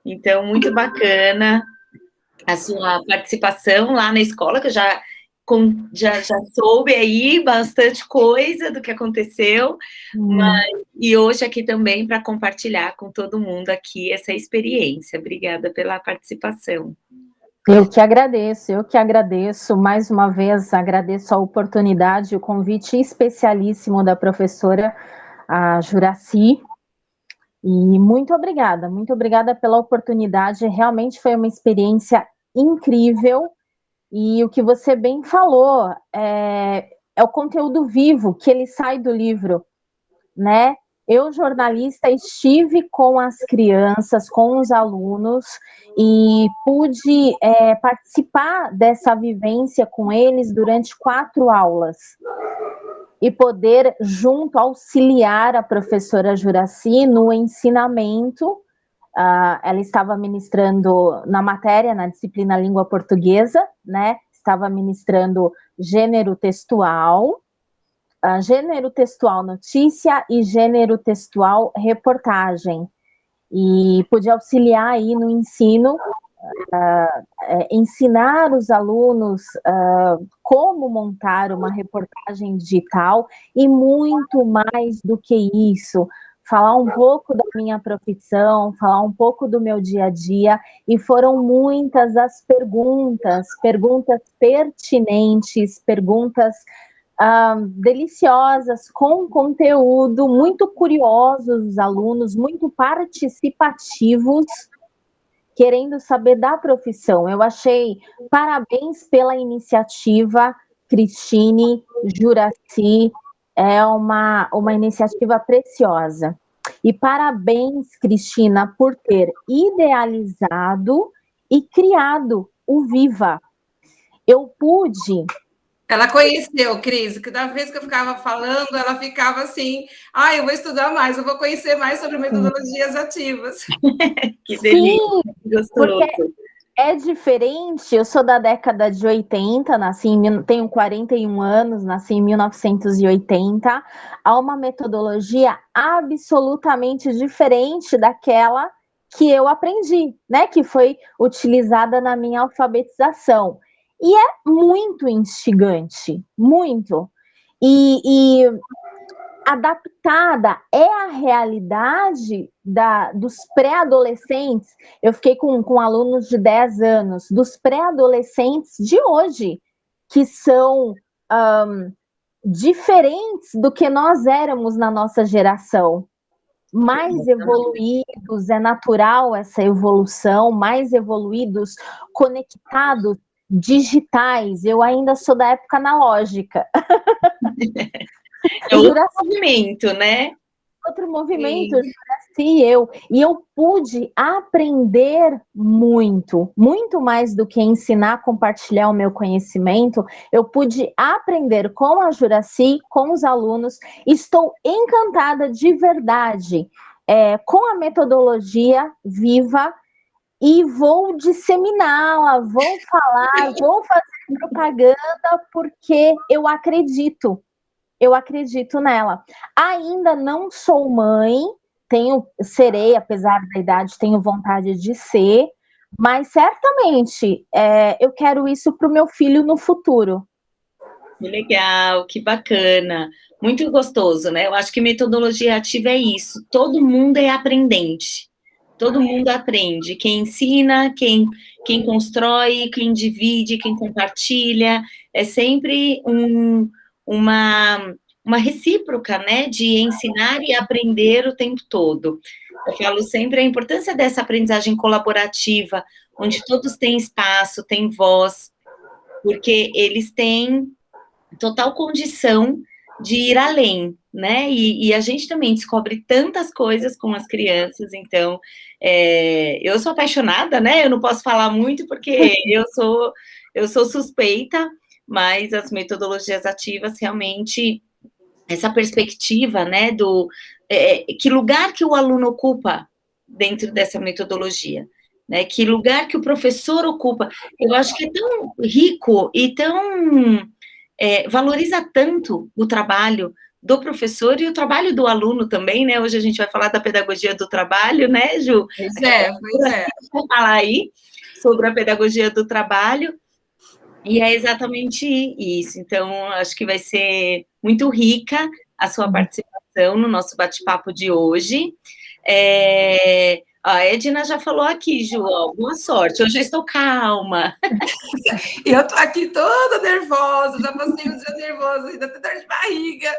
Então, muito bacana a sua participação lá na escola, que eu já soube aí bastante coisa do que aconteceu, e hoje aqui também para compartilhar com todo mundo aqui essa experiência. Obrigada pela participação. Eu que agradeço, mais uma vez agradeço a oportunidade, o convite especialíssimo da professora a Juracy, e muito obrigada pela oportunidade, realmente foi uma experiência incrível, e o que você bem falou, é o conteúdo vivo, que ele sai do livro, né? Eu, jornalista, estive com as crianças, com os alunos, e pude participar dessa vivência com eles durante 4 aulas. E poder, junto, auxiliar a professora Juracy no ensinamento. Ela estava ministrando na matéria, na disciplina Língua Portuguesa, né? Estava ministrando gênero textual, gênero textual notícia e gênero textual reportagem. E pude auxiliar aí no ensino, ensinar os alunos como montar uma reportagem digital e muito mais do que isso, falar um pouco da minha profissão, falar um pouco do meu dia a dia, e foram muitas as perguntas pertinentes, perguntas deliciosas, com conteúdo, muito curiosos os alunos, muito participativos, querendo saber da profissão. Eu achei, parabéns pela iniciativa, Cristine, Juracy, é uma iniciativa preciosa. E parabéns, Cristina, por ter idealizado e criado o Viva. Eu pude... Ela conheceu, Cris, que da vez que eu ficava falando, ela ficava assim, eu vou estudar mais, eu vou conhecer mais sobre metodologias ativas. Que delícia, que gostoso. Porque é diferente, eu sou da década de 80, tenho 41 anos, nasci em 1980, há uma metodologia absolutamente diferente daquela que eu aprendi, né, que foi utilizada na minha alfabetização. E é muito instigante, muito. E adaptada à realidade dos pré-adolescentes. Eu fiquei com alunos de 10 anos, dos pré-adolescentes de hoje, que são diferentes do que nós éramos na nossa geração. Mais evoluídos, é natural essa evolução, mais evoluídos, conectados, digitais. Eu ainda sou da época analógica. É outro movimento, né? Outro movimento, e eu pude aprender muito, muito mais do que ensinar, compartilhar o meu conhecimento. Eu pude aprender com a Juracy, com os alunos. Estou encantada de verdade com a metodologia Viva, e vou disseminá-la, vou falar, vou fazer propaganda, porque eu acredito nela. Ainda não sou mãe, serei, apesar da idade, tenho vontade de ser, mas certamente eu quero isso para o meu filho no futuro. Que legal, que bacana, muito gostoso, né? Eu acho que metodologia ativa é isso, todo mundo é aprendente, todo mundo aprende, quem ensina, quem constrói, quem divide, quem compartilha, é sempre uma recíproca, né, de ensinar e aprender o tempo todo. Eu falo sempre a importância dessa aprendizagem colaborativa, onde todos têm espaço, têm voz, porque eles têm total condição de ir além, né, e a gente também descobre tantas coisas com as crianças, então, eu sou apaixonada, né, eu não posso falar muito, porque eu sou suspeita, mas as metodologias ativas, realmente, essa perspectiva, né, que lugar que o aluno ocupa dentro dessa metodologia, né, que lugar que o professor ocupa, eu acho que é tão rico e tão... valoriza tanto o trabalho do professor e o trabalho do aluno também, né? Hoje a gente vai falar da pedagogia do trabalho, né, Ju? Pois é. Vou falar aí sobre a pedagogia do trabalho, e é exatamente isso. Então, acho que vai ser muito rica a sua participação no nosso bate-papo de hoje. A Edna já falou aqui, Ju, boa sorte. Hoje eu estou calma. E eu estou aqui toda nervosa, já passei um dia nervosa, ainda tem dor de barriga.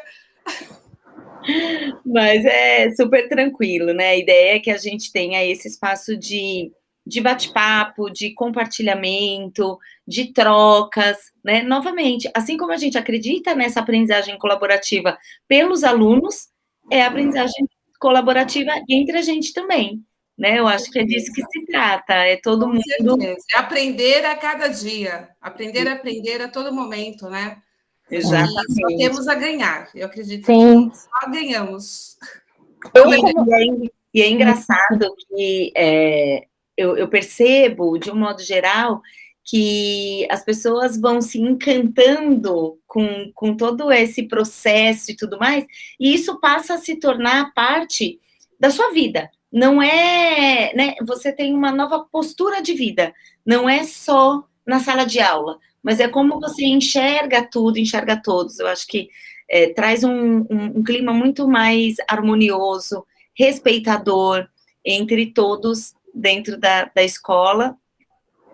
Mas é super tranquilo, né? A ideia é que a gente tenha esse espaço de bate-papo, de compartilhamento, de trocas, né? Novamente, assim como a gente acredita nessa aprendizagem colaborativa pelos alunos, é a aprendizagem colaborativa entre a gente também, né? Eu acho que é disso que se trata, é todo mundo... certeza. É aprender a cada dia, aprender a todo momento, né? Exatamente. E só temos a ganhar. Eu acredito Sim. que só ganhamos. E é engraçado que eu percebo, de um modo geral, que as pessoas vão se encantando com todo esse processo e tudo mais, e isso passa a se tornar parte da sua vida. Não é, né? Você tem uma nova postura de vida, não é só na sala de aula, mas é como você enxerga tudo, enxerga todos. Eu acho que traz um clima muito mais harmonioso, respeitador entre todos dentro da escola,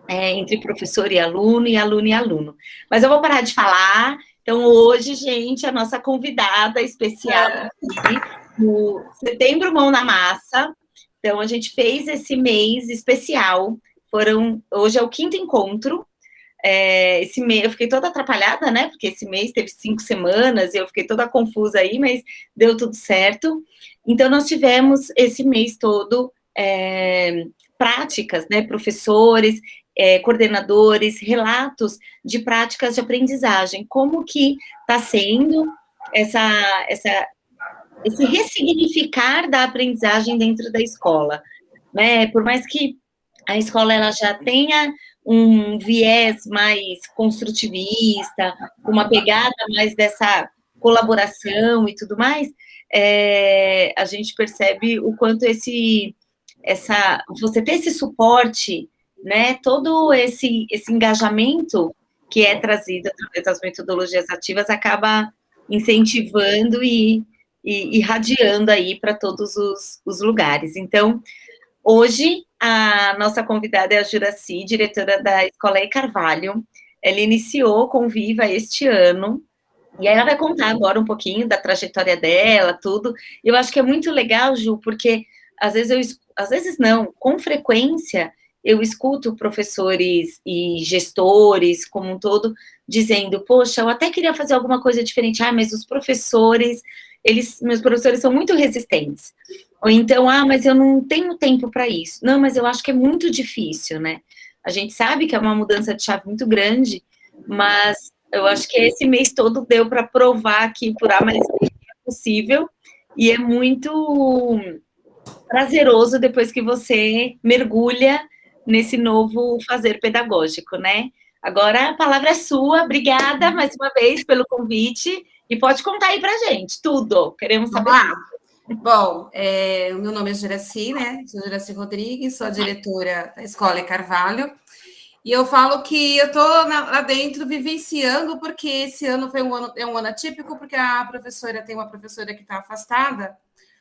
entre professor e aluno, e aluno e aluno. Mas eu vou parar de falar. Então, hoje, gente, a nossa convidada especial aqui, no Setembro Mão na Massa. Então, a gente fez esse mês especial. Hoje é o 5º encontro. Esse mês eu fiquei toda atrapalhada, né? Porque esse mês teve 5 semanas e eu fiquei toda confusa aí, mas deu tudo certo. Então, nós tivemos esse mês todo práticas, né? Professores, coordenadores, relatos de práticas de aprendizagem. Como que está sendo esse ressignificar da aprendizagem dentro da escola, né? Por mais que a escola ela já tenha um viés mais construtivista, uma pegada mais dessa colaboração e tudo mais, a gente percebe o quanto você ter esse suporte, né, todo esse engajamento que é trazido através das metodologias ativas acaba incentivando e irradiando aí para todos os lugares. Então, hoje, a nossa convidada é a Juracy, diretora da Escola E. Carvalho. Ela iniciou com Viva este ano, e aí ela vai contar agora um pouquinho da trajetória dela, tudo. Eu acho que é muito legal, Ju, porque às vezes não, com frequência, eu escuto professores e gestores, como um todo, dizendo, poxa, eu até queria fazer alguma coisa diferente, mas os professores, meus professores são muito resistentes. Ou então, mas eu não tenho tempo para isso. Não, mas eu acho que é muito difícil, né? A gente sabe que é uma mudança de chave muito grande, mas eu acho que esse mês todo deu para provar que por A mais B é possível, e é muito prazeroso depois que você mergulha nesse novo fazer pedagógico, né? Agora a palavra é sua, obrigada mais uma vez pelo convite, e pode contar aí pra gente, tudo, queremos saber. Bom, o meu nome é Juracy, né? Sou Juracy Rodrigues, sou a diretora da Escola E. Carvalho, e eu falo que eu estou lá dentro vivenciando, porque esse ano foi um ano atípico, porque tem uma professora que está afastada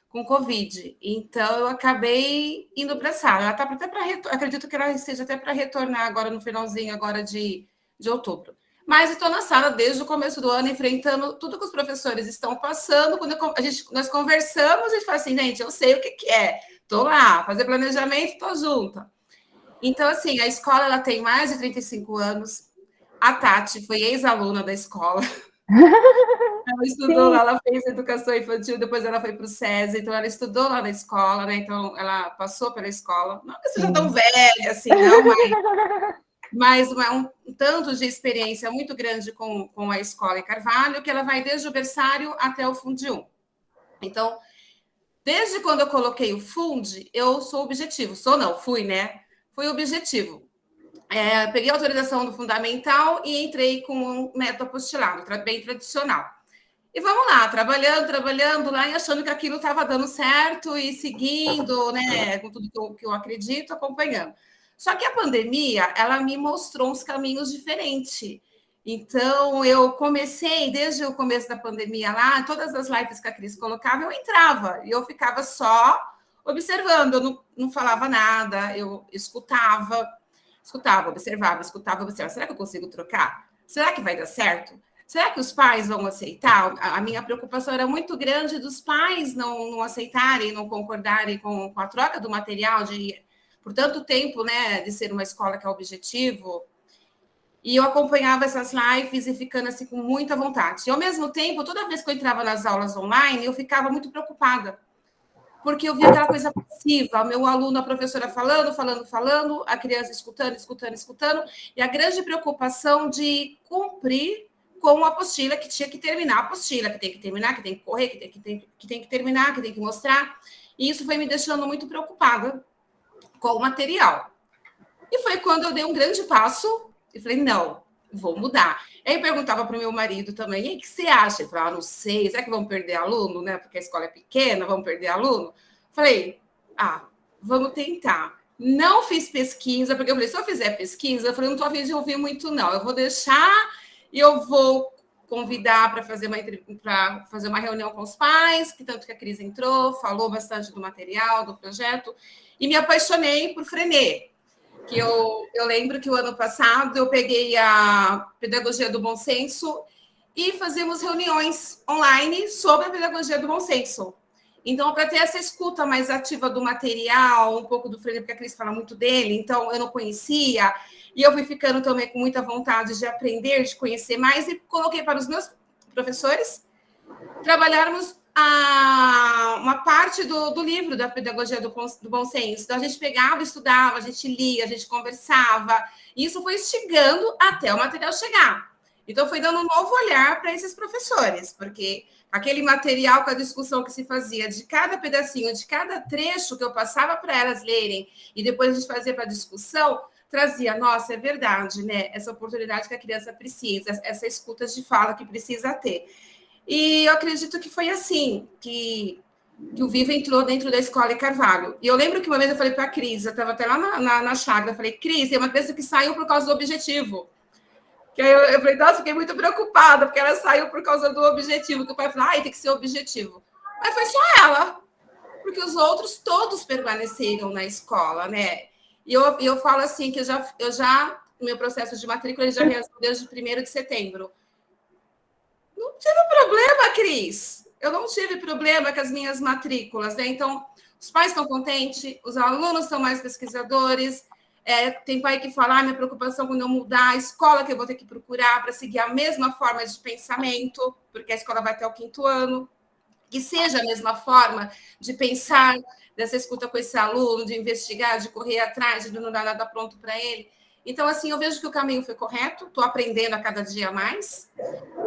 com Covid, então eu acabei indo para a sala. Ela está até acredito que ela esteja até para retornar agora no finalzinho agora de outubro. Mas estou na sala desde o começo do ano, enfrentando tudo que os professores estão passando. Quando nós conversamos, a gente fala assim, gente, eu sei o que é. Estou lá, fazer planejamento, estou junta. Então, assim, a escola ela tem mais de 35 anos. A Tati foi ex-aluna da escola. Ela estudou lá, ela fez educação infantil, depois ela foi para o SESI, então ela estudou lá na escola, né? Então, ela passou pela escola. Não que seja tão velha assim, não, mas um tanto de experiência muito grande com a Escola E. Carvalho, que ela vai desde o berçário até o Fundi 1. Então, desde quando eu coloquei o Fundi, eu sou objetivo. Fui, né? Fui objetivo. Peguei a autorização do fundamental e entrei com um método apostilado, bem tradicional. E vamos lá, trabalhando lá e achando que aquilo estava dando certo e seguindo, né, com tudo que eu acredito, acompanhando. Só que a pandemia, ela me mostrou uns caminhos diferentes. Então, eu comecei, desde o começo da pandemia lá, todas as lives que a Cris colocava, eu entrava e eu ficava só observando, eu não falava nada, eu escutava, observava. Será que eu consigo trocar? Será que vai dar certo? Será que os pais vão aceitar? A minha preocupação era muito grande dos pais não aceitarem, não concordarem com a troca do material por tanto tempo, né, de ser uma escola que é objetivo. E eu acompanhava essas lives e ficando assim com muita vontade. E, ao mesmo tempo, toda vez que eu entrava nas aulas online, eu ficava muito preocupada, porque eu via aquela coisa passiva, meu aluno, a professora falando, a criança escutando, e a grande preocupação de cumprir com a apostila, que tinha que terminar a apostila, que tem que terminar, que tem que correr, que tem que terminar, que tem que mostrar. E isso foi me deixando muito preocupada com o material. E foi quando eu dei um grande passo e falei, não, vou mudar. Aí eu perguntava para o meu marido também, e aí, o que você acha? Ele falava, não sei, será que vamos perder aluno, né? Porque a escola é pequena, vamos perder aluno? Falei, vamos tentar. Não fiz pesquisa, porque eu falei, se eu fizer pesquisa, eu falei, não estou a fim de ouvir muito, não. Eu vou deixar e eu vou convidar para fazer uma reunião com os pais, que tanto que a Cris entrou, falou bastante do material, do projeto, e me apaixonei por Freinet. Que eu lembro que o ano passado eu peguei a pedagogia do bom senso e fazíamos reuniões online sobre a pedagogia do bom senso. Então, para ter essa escuta mais ativa do material, um pouco do Freinet, porque a Cris fala muito dele, então eu não conhecia, e eu fui ficando também com muita vontade de aprender, de conhecer mais, e coloquei para os meus professores trabalharmos uma parte do livro da pedagogia do bom senso. Então, a gente pegava, estudava, a gente lia, a gente conversava. E isso foi instigando até o material chegar. Então, foi dando um novo olhar para esses professores, porque aquele material com a discussão que se fazia de cada pedacinho, de cada trecho que eu passava para elas lerem, e depois a gente fazia para a discussão, trazia, nossa, é verdade, né? Essa oportunidade que a criança precisa, essa escuta de fala que precisa ter. E eu acredito que foi assim que o Viva entrou dentro da escola Carvalho. E eu lembro que uma vez eu falei para a Cris, eu estava até lá na chácara, eu falei, Cris, tem uma criança que saiu por causa do objetivo. Que eu falei, nossa, fiquei muito preocupada, porque ela saiu por causa do objetivo, que o pai falou, tem que ser objetivo. Mas foi só ela, porque os outros todos permaneceram na escola, né? E eu falo assim, que eu já o meu processo de matrícula, ele já realizou desde o 1º de setembro. Não tive problema, Cris. Eu não tive problema com as minhas matrículas, né? Então, os pais estão contentes, os alunos são mais pesquisadores. Tem pai que fala, minha preocupação quando eu mudar a escola que eu vou ter que procurar para seguir a mesma forma de pensamento, porque a escola vai até o 5º ano, que seja a mesma forma de pensar, dessa escuta com esse aluno, de investigar, de correr atrás, de não dar nada pronto para ele. Então, assim, eu vejo que o caminho foi correto, estou aprendendo a cada dia mais.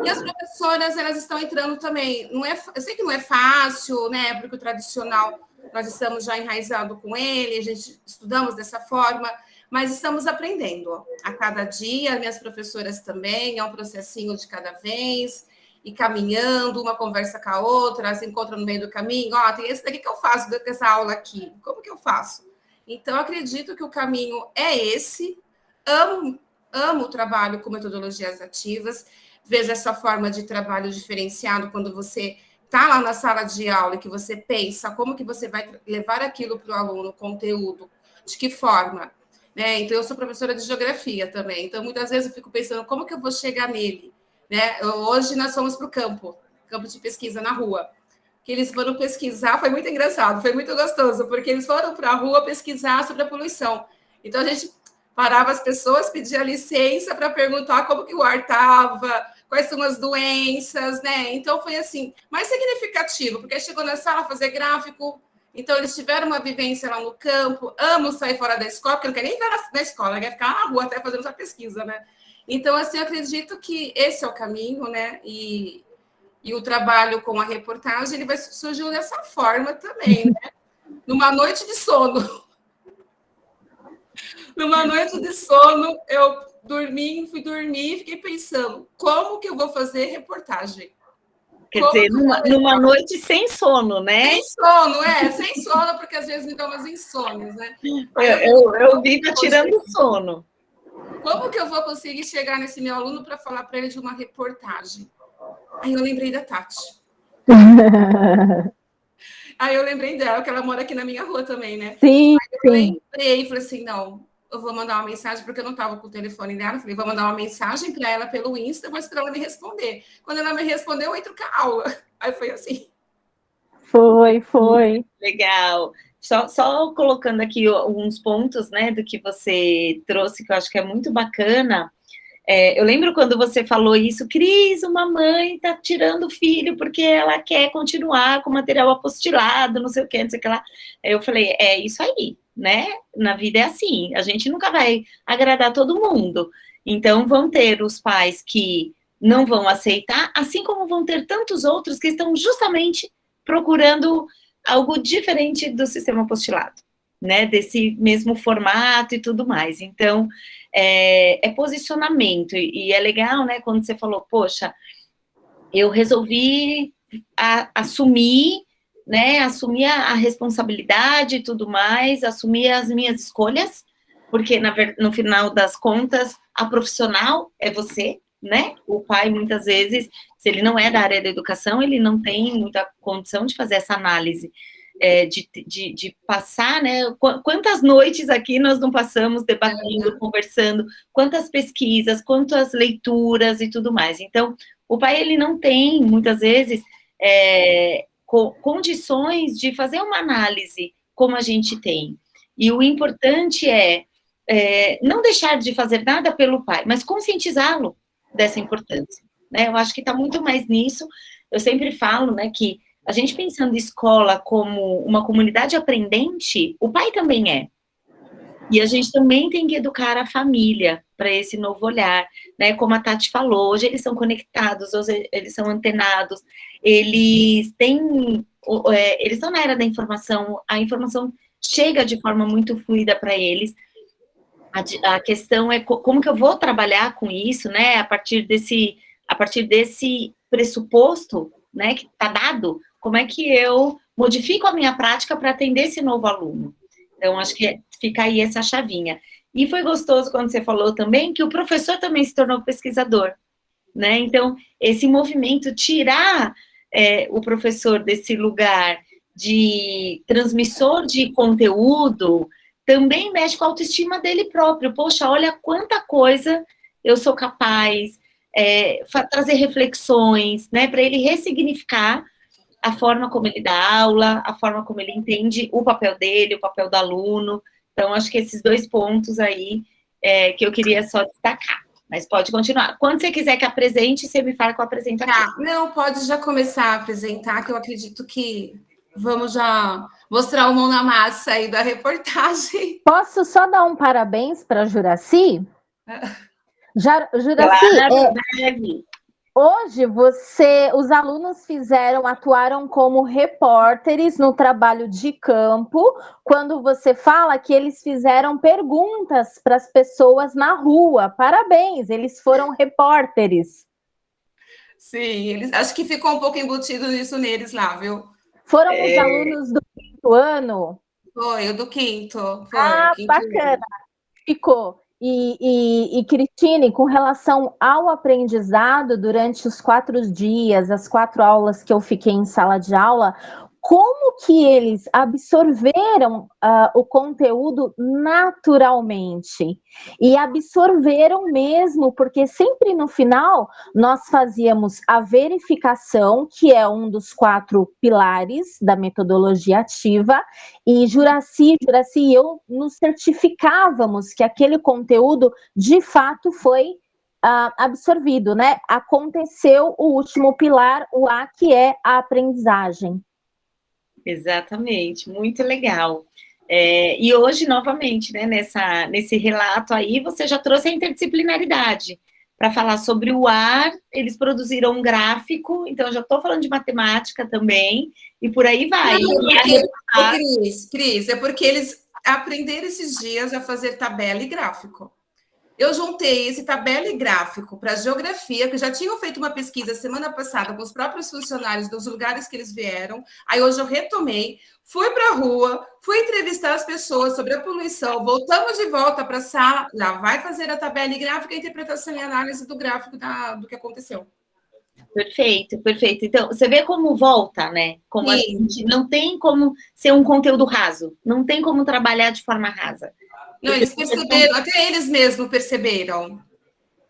E as professoras, elas estão entrando também. Eu sei que não é fácil, né? Porque o tradicional, nós estamos já enraizados com ele, a gente estudamos dessa forma, mas estamos aprendendo a cada dia, minhas professoras também, é um processinho de cada vez, e caminhando, uma conversa com a outra, se encontra no meio do caminho, tem esse daqui que eu faço dessa aula aqui, como que eu faço? Então, acredito que o caminho é esse, amo o trabalho com metodologias ativas, vejo essa forma de trabalho diferenciado quando você está lá na sala de aula e que você pensa como que você vai levar aquilo para o aluno, o conteúdo, de que forma, né? Então, eu sou professora de geografia também, então muitas vezes eu fico pensando como que eu vou chegar nele, né? Hoje nós fomos para o campo de pesquisa na rua, que eles foram pesquisar, foi muito engraçado, foi muito gostoso, porque eles foram para a rua pesquisar sobre a poluição. Então, a gente parava as pessoas, pedia licença para perguntar como que o ar estava, quais são as doenças, né? Então, foi assim, mais significativo, porque chegou na sala a fazer gráfico, então eles tiveram uma vivência lá no campo, amo sair fora da escola, porque não quer nem ver na escola, quer ficar na rua até fazendo essa pesquisa, né? Então, assim, eu acredito que esse é o caminho, né? E o trabalho com a reportagem, ele vai surgir dessa forma também, né? Numa noite de sono. Numa noite de sono, eu fui dormir e fiquei pensando, como que eu vou fazer reportagem? Quer dizer, numa noite sem sono, né? Sem sono, sem sono, porque às vezes me dão umas insônias, né? Eu vivo tirando o sono. Como que eu vou conseguir chegar nesse meu aluno para falar para ele de uma reportagem? Aí eu lembrei da Tati. Aí eu lembrei dela, que ela mora aqui na minha rua também, né? Sim, aí eu lembrei e falei assim, não, eu vou mandar uma mensagem, porque eu não estava com o telefone dela. Eu falei, vou mandar uma mensagem para ela pelo Insta, vou esperar ela me responder. Quando ela me respondeu, eu entro com a aula. Aí foi assim. Foi. Legal. Só colocando aqui alguns pontos, né, do que você trouxe, que eu acho que é muito bacana. Eu lembro quando você falou isso, Cris, uma mãe está tirando o filho porque ela quer continuar com material apostilado, não sei o que lá. Eu falei, é isso aí, né? Na vida é assim, a gente nunca vai agradar todo mundo. Então, vão ter os pais que não vão aceitar, assim como vão ter tantos outros que estão justamente procurando algo diferente do sistema apostilado, né? Desse mesmo formato e tudo mais. Então, é posicionamento, e é legal, né, quando você falou, poxa, eu resolvi assumir, né, assumir a responsabilidade e tudo mais, assumir as minhas escolhas, porque no final das contas, a profissional é você, né, o pai muitas vezes, se ele não é da área da educação, ele não tem muita condição de fazer essa análise, de passar, né, quantas noites aqui nós não passamos debatendo, conversando, quantas pesquisas, quantas leituras e tudo mais. Então, o pai, ele não tem, muitas vezes, condições de fazer uma análise como a gente tem. E o importante não deixar de fazer nada pelo pai, mas conscientizá-lo dessa importância, né? Eu acho que está muito mais nisso. Eu sempre falo, né, que a gente pensando em escola como uma comunidade aprendente, o pai também é. E a gente também tem que educar a família para esse novo olhar, né? Como a Tati falou, hoje eles são conectados, hoje eles são antenados, eles estão na era da informação, a informação chega de forma muito fluida para eles. A questão é como que eu vou trabalhar com isso, né? A partir desse pressuposto, né, que está dado, como é que eu modifico a minha prática para atender esse novo aluno? Então, acho que fica aí essa chavinha. E foi gostoso quando você falou também que o professor também se tornou pesquisador, né? Então, esse movimento, tirar o professor desse lugar de transmissor de conteúdo, também mexe com a autoestima dele próprio. Poxa, olha quanta coisa eu sou capaz, trazer reflexões, né, para ele ressignificar a forma como ele dá aula, a forma como ele entende o papel dele, o papel do aluno. Então, acho que esses 2 pontos aí que eu queria só destacar. Mas pode continuar. Quando você quiser que apresente, você me fala que eu apresento aqui. Não, pode já começar a apresentar, que eu acredito que vamos já mostrar o mão na massa aí da reportagem. Posso só dar um parabéns para a Juracy? Juracy, hoje os alunos atuaram como repórteres no trabalho de campo, quando você fala que eles fizeram perguntas para as pessoas na rua. Parabéns, eles foram repórteres. Sim, acho que ficou um pouco embutido nisso neles lá, viu? Foram os alunos do 5º ano? Foi, o do 5º. Bacana. Ficou. E Cristine, com relação ao aprendizado durante os 4 dias, as 4 aulas que eu fiquei em sala de aula, como que eles absorveram o conteúdo naturalmente? E absorveram mesmo, porque sempre no final nós fazíamos a verificação, que é um dos 4 pilares da metodologia ativa, e Juracy e eu nos certificávamos que aquele conteúdo de fato foi absorvido, né? Aconteceu o último pilar, o A, que é a aprendizagem. Exatamente, muito legal. E hoje, novamente, né, nesse relato aí, você já trouxe a interdisciplinaridade. Para falar sobre o ar, eles produziram um gráfico, então eu já estou falando de matemática também, e por aí vai. Cris, é porque eles aprenderam esses dias a fazer tabela e gráfico. eu juntei esse tabela e gráfico para geografia, que já tinham feito uma pesquisa semana passada com os próprios funcionários dos lugares que eles vieram. Aí hoje eu retomei, fui para a rua, fui entrevistar as pessoas sobre a poluição, voltamos de volta para a sala, lá vai fazer a tabela e gráfica, a interpretação e análise do gráfico do que aconteceu. Perfeito, perfeito. Então, você vê como volta, né? Como a gente não tem como ser um conteúdo raso, não tem como trabalhar de forma rasa. Não, eles perceberam, até eles mesmos perceberam.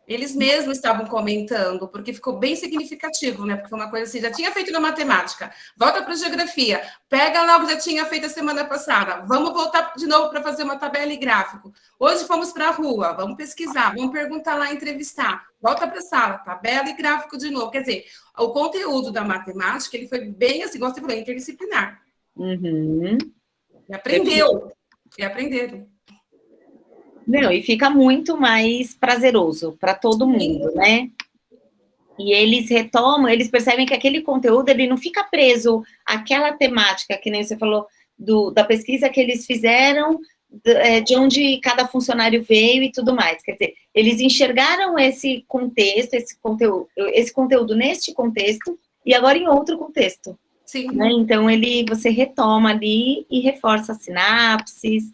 Eles mesmos estavam comentando, porque ficou bem significativo, né? Porque foi uma coisa assim, já tinha feito na matemática, volta para a geografia, pega lá o que já tinha feito a semana passada, vamos voltar de novo para fazer uma tabela e gráfico. Hoje fomos para a rua, vamos pesquisar, vamos perguntar lá, entrevistar, volta para a sala, tabela e gráfico de novo. Quer dizer, o conteúdo da matemática, ele foi bem assim, igual você falou, interdisciplinar. Uhum. E aprendeu, e aprenderam. Não, e fica muito mais prazeroso para todo mundo, né? E eles retomam, eles percebem que aquele conteúdo, ele não fica preso àquela temática, que nem você falou, da pesquisa que eles fizeram, de onde cada funcionário veio e tudo mais. Quer dizer, eles enxergaram esse contexto, esse conteúdo neste contexto, e agora em outro contexto. Sim. Né? Então, você retoma ali e reforça as sinapses,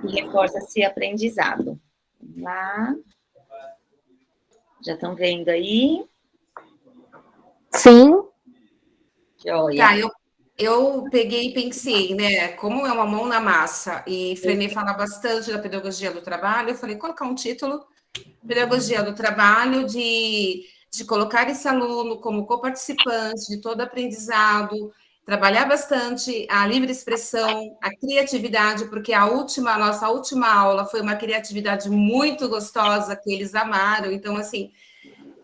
e reforça esse aprendizado. Vamos lá. Já estão vendo aí? Sim. Joia. Tá, eu peguei e pensei, né? Como é uma mão na massa, e Frenet fala bastante da pedagogia do trabalho, eu falei, colocar um título, pedagogia do trabalho, de colocar esse aluno como coparticipante de todo aprendizado, trabalhar bastante a livre expressão, a criatividade, porque a nossa última aula foi uma criatividade muito gostosa, que eles amaram. Então, assim,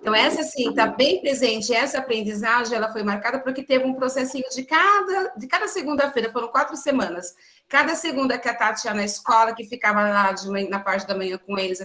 essa, assim, está bem presente. Essa aprendizagem, ela foi marcada porque teve um processinho de cada segunda-feira, foram 4 semanas. Cada segunda que a Tati ia na escola, que ficava lá na parte da manhã com eles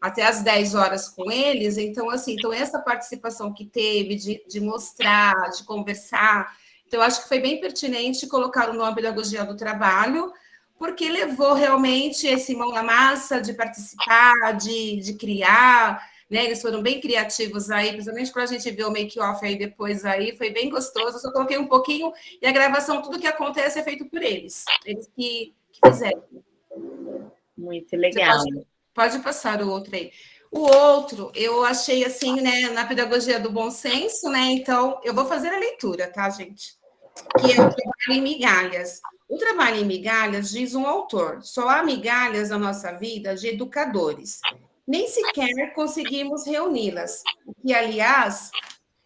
até as 10 horas com eles. Então, assim, essa participação que teve de mostrar, de conversar. Então, eu acho que foi bem pertinente colocar o nome Pedagogia do Trabalho, porque levou realmente esse mão na massa de participar, de criar, né? Eles foram bem criativos aí, principalmente quando a gente viu o make-off aí depois aí, foi bem gostoso. Eu só coloquei um pouquinho, e a gravação, tudo que acontece é feito por eles que fizeram. Muito legal. Pode passar o outro aí. O outro, eu achei assim, né, na pedagogia do bom senso, né? Então, eu vou fazer a leitura, tá, gente? Que é o trabalho em migalhas. O trabalho em migalhas, diz um autor, só há migalhas na nossa vida de educadores. Nem sequer conseguimos reuni-las, o que, aliás,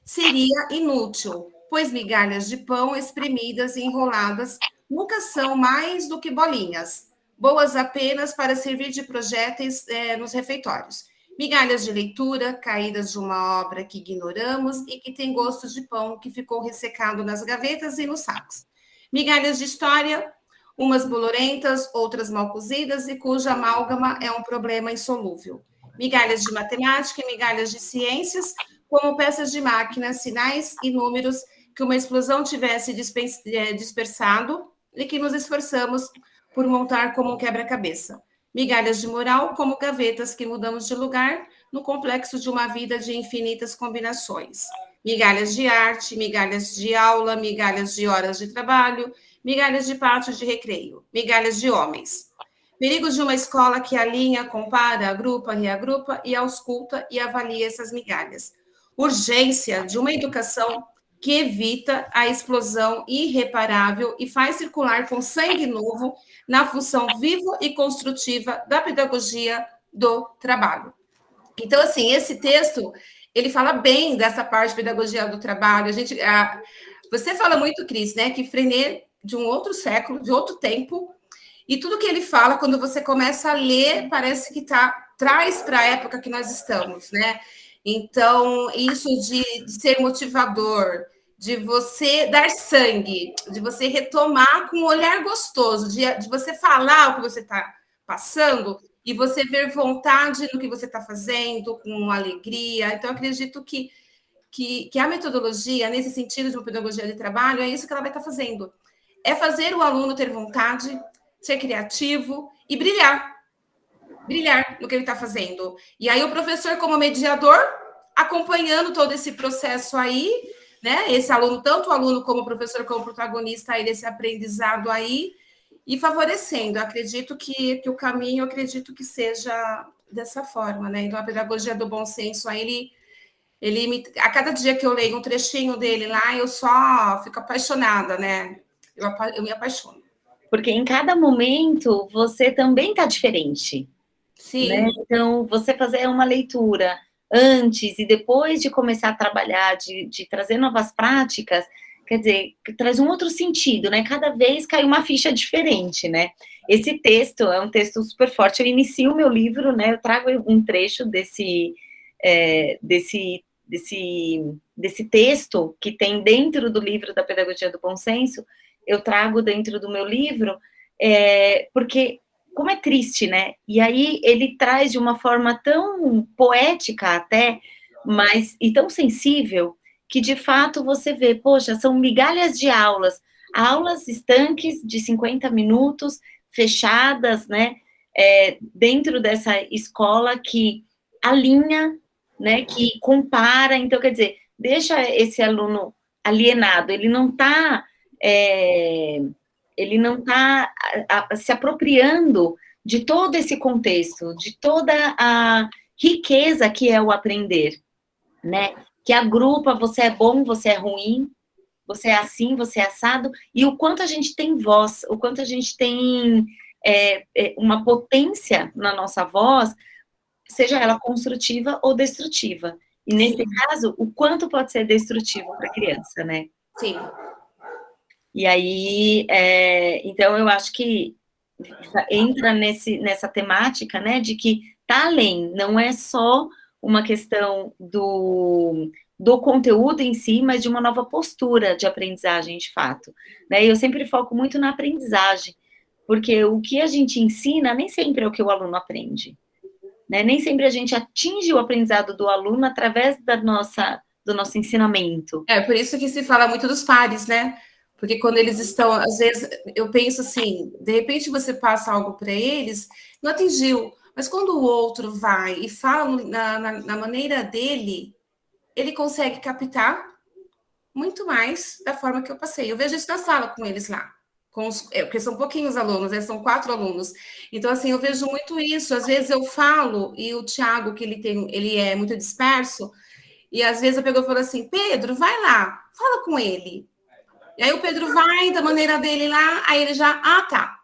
seria inútil, pois migalhas de pão espremidas e enroladas nunca são mais do que bolinhas, boas apenas para servir de projéteis nos refeitórios. Migalhas de leitura, caídas de uma obra que ignoramos e que tem gosto de pão que ficou ressecado nas gavetas e nos sacos. Migalhas de história, umas bolorentas, outras mal cozidas e cuja amálgama é um problema insolúvel. Migalhas de matemática e migalhas de ciências, como peças de máquina, sinais e números que uma explosão tivesse dispersado e que nos esforçamos por montar como um quebra-cabeça. Migalhas de moral, como gavetas que mudamos de lugar no complexo de uma vida de infinitas combinações. Migalhas de arte, migalhas de aula, migalhas de horas de trabalho, migalhas de pátio de recreio, migalhas de homens. Perigos de uma escola que alinha, compara, agrupa, reagrupa e ausculta e avalia essas migalhas. Urgência de uma educação que evita a explosão irreparável e faz circular com sangue novo na função viva e construtiva da pedagogia do trabalho. Então, assim, esse texto, ele fala bem dessa parte de pedagogia do trabalho. Você fala muito, Cris, né, que Frenet, de um outro século, de outro tempo, e tudo que ele fala, quando você começa a ler, parece que traz para a época que nós estamos, né? Então, isso de ser motivador, de você dar sangue, de você retomar com um olhar gostoso, de você falar o que você está passando e você ver vontade no que você está fazendo, com alegria. Então, eu acredito que a metodologia, nesse sentido de uma pedagogia de trabalho, é isso que ela vai estar fazendo. É fazer o aluno ter vontade, ser criativo e brilhar. brilhar no que ele está fazendo. E aí o professor, como mediador, acompanhando todo esse processo aí, né? Esse aluno, tanto o aluno como o professor, como protagonista aí desse aprendizado aí, e favorecendo. Acredito que o caminho, acredito que seja dessa forma, né? Então, a pedagogia do bom senso aí, a cada dia que eu leio um trechinho dele lá, eu só fico apaixonada, né? Eu me apaixono. Porque em cada momento você também está diferente. Sim. Né? Então, você fazer uma leitura antes e depois de começar a trabalhar, de trazer novas práticas, quer dizer, traz um outro sentido, né? Cada vez cai uma ficha diferente, né? Esse texto é um texto super forte. Eu inicio o meu livro, né? Eu trago um trecho desse texto que tem dentro do livro da Pedagogia do Bom Senso, eu trago dentro do meu livro, porque como é triste, né? E aí ele traz de uma forma tão poética até, e tão sensível, que de fato você vê, poxa, são migalhas de aulas estanques de 50 minutos, fechadas, né? Dentro dessa escola que alinha, né? Que compara, então, quer dizer, deixa esse aluno alienado, ele não está se apropriando de todo esse contexto, de toda a riqueza que é o aprender, né? Que agrupa, você é bom, você é ruim, você é assim, você é assado, e o quanto a gente tem voz, o quanto a gente tem uma potência na nossa voz, seja ela construtiva ou destrutiva. E nesse caso, o quanto pode ser destrutivo para a criança, né? Sim. E aí, então, eu acho que entra nessa temática, né, de que tá além, não é só uma questão do conteúdo em si, mas de uma nova postura de aprendizagem, de fato. Né? Eu sempre foco muito na aprendizagem, porque o que a gente ensina nem sempre é o que o aluno aprende. Né? Nem sempre a gente atinge o aprendizado do aluno através do nosso ensinamento. Por isso que se fala muito dos pares, né? Porque quando eles estão, às vezes, eu penso assim, de repente você passa algo para eles, não atingiu, mas quando o outro vai e fala na maneira dele, ele consegue captar muito mais da forma que eu passei. Eu vejo isso na sala com eles lá, porque são pouquinhos alunos, são 4 alunos. Então, assim, eu vejo muito isso. Às vezes eu falo, e o Thiago, que ele é muito disperso, e às vezes eu pego e falo assim, Pedro, vai lá, fala com ele. E aí o Pedro vai da maneira dele lá, aí ele já, tá.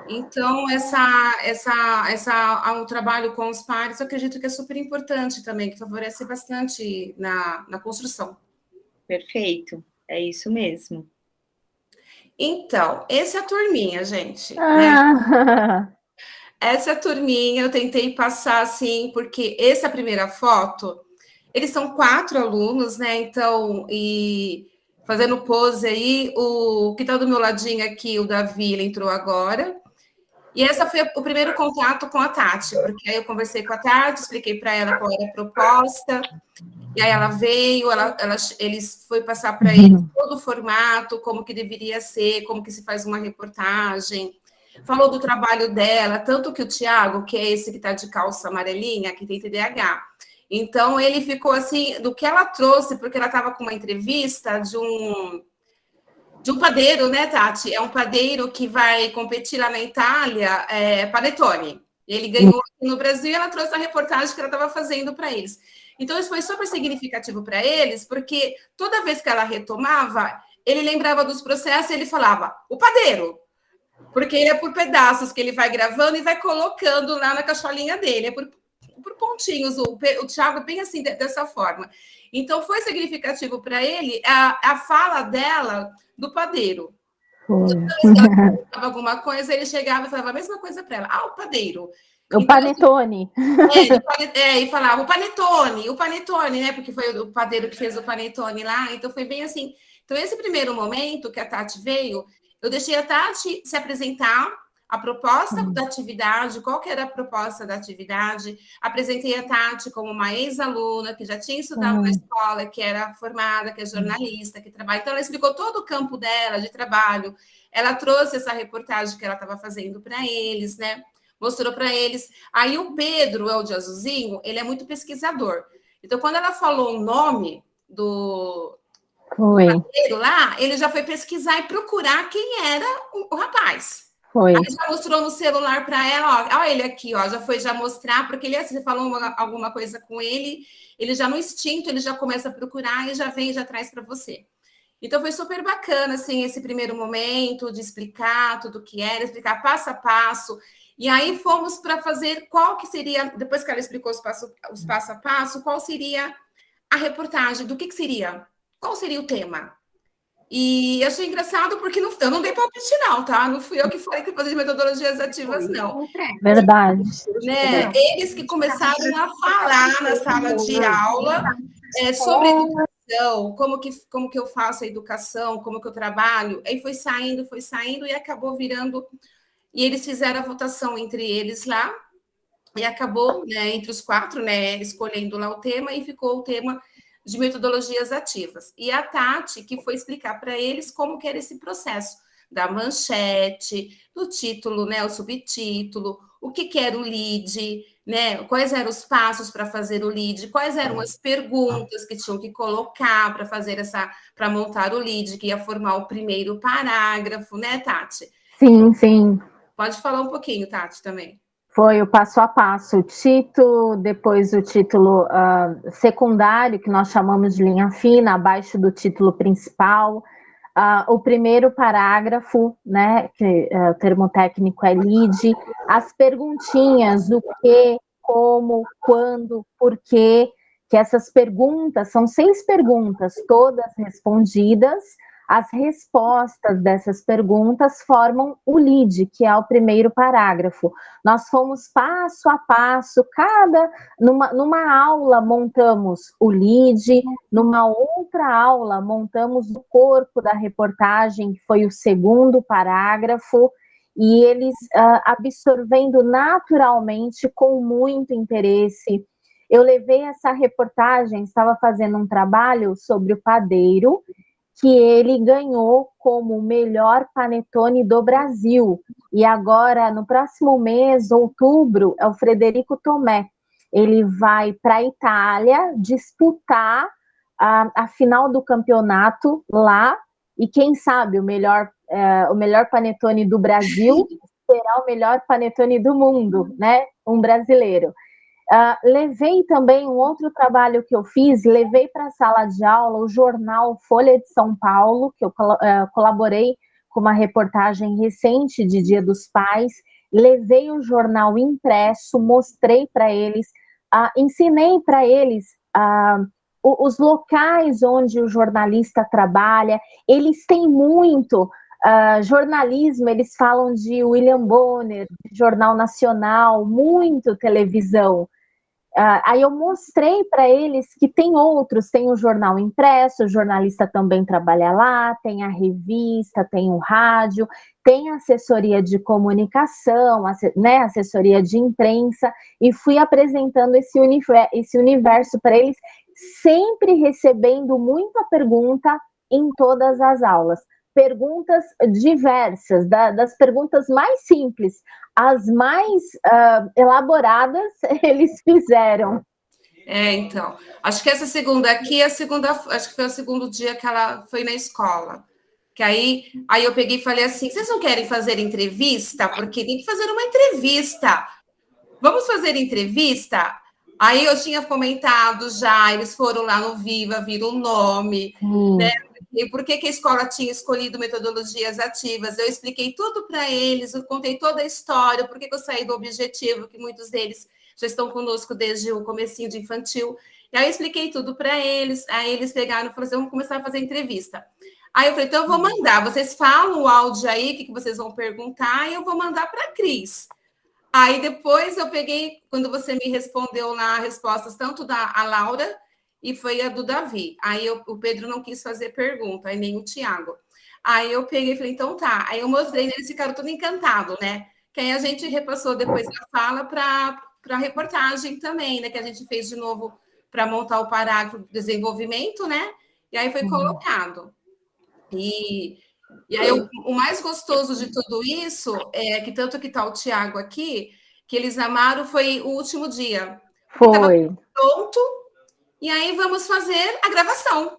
Então, o trabalho com os pares, eu acredito que é super importante também, que favorece bastante na construção. Perfeito, é isso mesmo. Então, essa é a turminha, gente. Né? Essa é a turminha, eu tentei passar assim, porque essa primeira foto, eles são 4 alunos, né? Então, e fazendo pose aí, o que está do meu ladinho aqui, o Davi, ele entrou agora. E essa foi o primeiro contato com a Tati, porque aí eu conversei com a Tati, expliquei para ela qual era a proposta, e aí ela veio, eles foi passar para eles todo o formato, como que deveria ser, como que se faz uma reportagem, falou do trabalho dela, tanto que o Thiago, que é esse que está de calça amarelinha, que tem TDAH, então ele ficou assim, do que ela trouxe, porque ela estava com uma entrevista de um padeiro, né, Tati? É um padeiro que vai competir lá na Itália, panetone. Ele ganhou aqui no Brasil e ela trouxe a reportagem que ela estava fazendo para eles. Então, isso foi super significativo para eles, porque toda vez que ela retomava, ele lembrava dos processos e ele falava, o padeiro, porque ele é por pedaços que ele vai gravando e vai colocando lá na cacholinha dele, é por pontinhos. O Thiago é bem assim, dessa forma. Então, foi significativo para ele a fala dela do padeiro. Alguma coisa, ele chegava e falava a mesma coisa para ela. O padeiro. O então, panetone. E falava o panetone, né? Porque foi o padeiro que fez o panetone lá. Então, foi bem assim. Então, esse primeiro momento que a Tati veio, eu deixei a Tati se apresentar, a proposta da atividade, qual que era a proposta da atividade, apresentei a Tati como uma ex-aluna que já tinha estudado na escola, que era formada, que é jornalista, que trabalha. Então, ela explicou todo o campo dela de trabalho, ela trouxe essa reportagem que ela estava fazendo para eles, né? mostrou para eles. Aí o Pedro, é o de azulzinho, ele é muito pesquisador. Então, quando ela falou o nome do parceiro lá, ele já foi pesquisar e procurar quem era o rapaz. Foi. Aí já mostrou no celular para ela, ó ele aqui, ó, já foi já mostrar, porque ele, assim, você falou alguma coisa com ele, ele já no instinto, ele já começa a procurar e já vem e já traz para você. Então foi super bacana, assim, esse primeiro momento de explicar tudo o que era, explicar passo a passo. E aí fomos para fazer qual que seria, depois que ela explicou os passo a passo, qual seria a reportagem, do que seria, qual seria o tema. E achei engraçado porque eu não dei palpite não, tá? Não fui eu que falei que fazia de metodologias ativas, não. Verdade. Né? Eles que começaram a falar na sala de aula sobre educação, como que eu faço a educação, como que eu trabalho. Aí foi saindo e acabou virando... E eles fizeram a votação entre eles lá, e acabou, né, entre os 4, né, escolhendo lá o tema, e ficou o tema de metodologias ativas. E a Tati, que foi explicar para eles como que era esse processo da manchete, do título, né, o subtítulo, o que era o lead, né, quais eram os passos para fazer o lead, quais eram as perguntas que tinham que colocar para fazer para montar o lead, que ia formar o primeiro parágrafo, né, Tati? Sim, sim. Pode falar um pouquinho, Tati, também. Foi o passo a passo, o título, depois o título secundário, que nós chamamos de linha fina, abaixo do título principal, o primeiro parágrafo, né, que o termo técnico é lead, as perguntinhas do que, como, quando, por quê, que essas perguntas, são 6 perguntas, todas respondidas. As respostas dessas perguntas formam o lead, que é o primeiro parágrafo. Nós fomos passo a passo, numa aula montamos o lead, numa outra aula montamos o corpo da reportagem, que foi o segundo parágrafo, e eles absorvendo naturalmente, com muito interesse. Eu levei essa reportagem, estava fazendo um trabalho sobre o padeiro, que ele ganhou como o melhor panetone do Brasil. E agora, no próximo mês, outubro, é o Frederico Tomé. Ele vai para a Itália disputar a final do campeonato lá, e quem sabe o melhor panetone do Brasil será o melhor panetone do mundo, né? Um brasileiro. Levei também um outro trabalho que eu fiz, levei para a sala de aula o jornal Folha de São Paulo, que eu colaborei com uma reportagem recente de Dia dos Pais, levei o jornal impresso, mostrei para eles, ensinei para eles os locais onde o jornalista trabalha. Eles têm muito jornalismo, eles falam de William Bonner, de Jornal Nacional, muito televisão. Aí eu mostrei para eles que tem outros, tem o jornal impresso, o jornalista também trabalha lá, tem a revista, tem o rádio, tem a assessoria de comunicação, né, assessoria de imprensa, e fui apresentando esse universo para eles, sempre recebendo muita pergunta em todas as aulas. Perguntas diversas, das perguntas mais simples as mais elaboradas, eles fizeram. Então, acho que essa segunda aqui acho que foi o segundo dia que ela foi na escola. Que aí eu peguei e falei assim: vocês não querem fazer entrevista? Porque tem que fazer uma entrevista. Vamos fazer entrevista? Aí eu tinha comentado já, eles foram lá no Viva, viram o nome, né? E por que a escola tinha escolhido metodologias ativas. Eu expliquei tudo para eles, eu contei toda a história, por que eu saí do objetivo, que muitos deles já estão conosco desde o comecinho de infantil. E aí eu expliquei tudo para eles, aí eles pegaram e falaram assim: vamos começar a fazer entrevista. Aí eu falei: então eu vou mandar, vocês falam o áudio aí, o que vocês vão perguntar, e eu vou mandar para a Cris. Aí depois eu peguei, quando você me respondeu lá respostas, tanto da Laura, e foi a do Davi. Aí o Pedro não quis fazer pergunta, aí nem o Tiago. Aí eu peguei e falei: então tá. Aí eu mostrei, eles ficaram tudo encantados, né? Que aí a gente repassou depois da fala para a reportagem também, né? Que a gente fez de novo para montar o parágrafo do desenvolvimento, né? E aí foi colocado. E aí o mais gostoso de tudo isso é que tanto que está o Tiago aqui, que eles amaram foi o último dia. Foi. Pronto, e aí vamos fazer a gravação.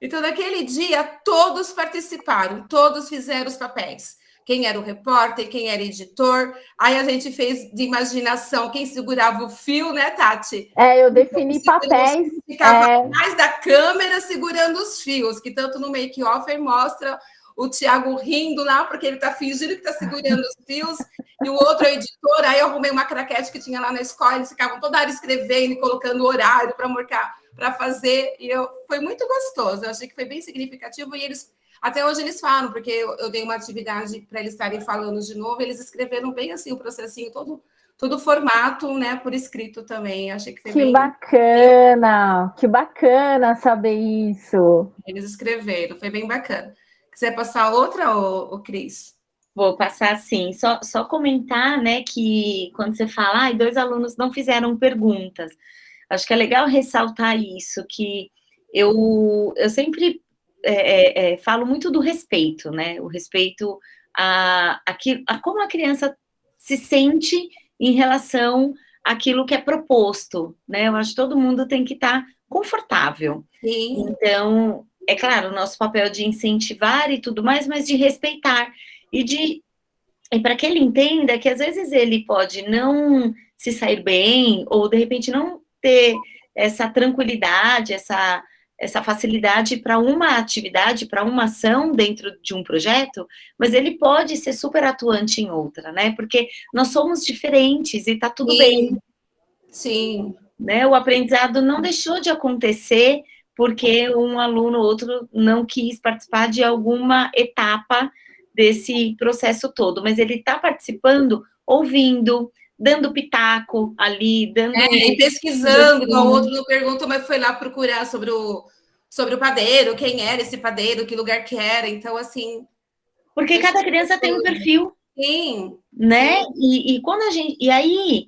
Então, naquele dia, todos participaram, todos fizeram os papéis. Quem era o repórter, quem era editor. Aí a gente fez de imaginação quem segurava o fio, né, Tati? Eu defini papéis. Ficava atrás da câmera segurando os fios, que tanto no make-off mostra o Thiago rindo lá, porque ele está fingindo que está segurando os fios, e o outro editor. Aí eu arrumei uma craquete que tinha lá na escola, eles ficavam toda hora escrevendo e colocando horário para marcar, para fazer, e foi muito gostoso. Eu achei que foi bem significativo, e eles, até hoje eles falam, porque eu dei uma atividade para eles estarem falando de novo, eles escreveram bem assim o processinho todo formato, né, por escrito também. Achei que foi bem bacana, que bacana saber isso. Eles escreveram, foi bem bacana. Quiser passar outra, ô Cris? Vou passar sim. Só comentar, né, que quando você fala, 2 alunos não fizeram perguntas, acho que é legal ressaltar isso, que eu sempre falo muito do respeito, né, o respeito a como a criança se sente em relação àquilo que é proposto, né, eu acho que todo mundo tem que estar confortável. Sim. Então, é claro, o nosso papel de incentivar e tudo mais, mas de respeitar e para que ele entenda que às vezes ele pode não se sair bem, ou de repente não ter essa tranquilidade, essa facilidade para uma atividade, para uma ação dentro de um projeto, mas ele pode ser super atuante em outra, né? Porque nós somos diferentes e tá tudo bem. Sim. Né? O aprendizado não deixou de acontecer porque um aluno ou outro não quis participar de alguma etapa desse processo todo, mas ele está participando, ouvindo, dando pitaco ali, dando... e pesquisando, igual o outro não perguntou, mas foi lá procurar sobre o padeiro, quem era esse padeiro, que lugar que era, então, assim... Porque cada criança tem um perfil. Sim. Né? Sim. E quando a gente... E aí,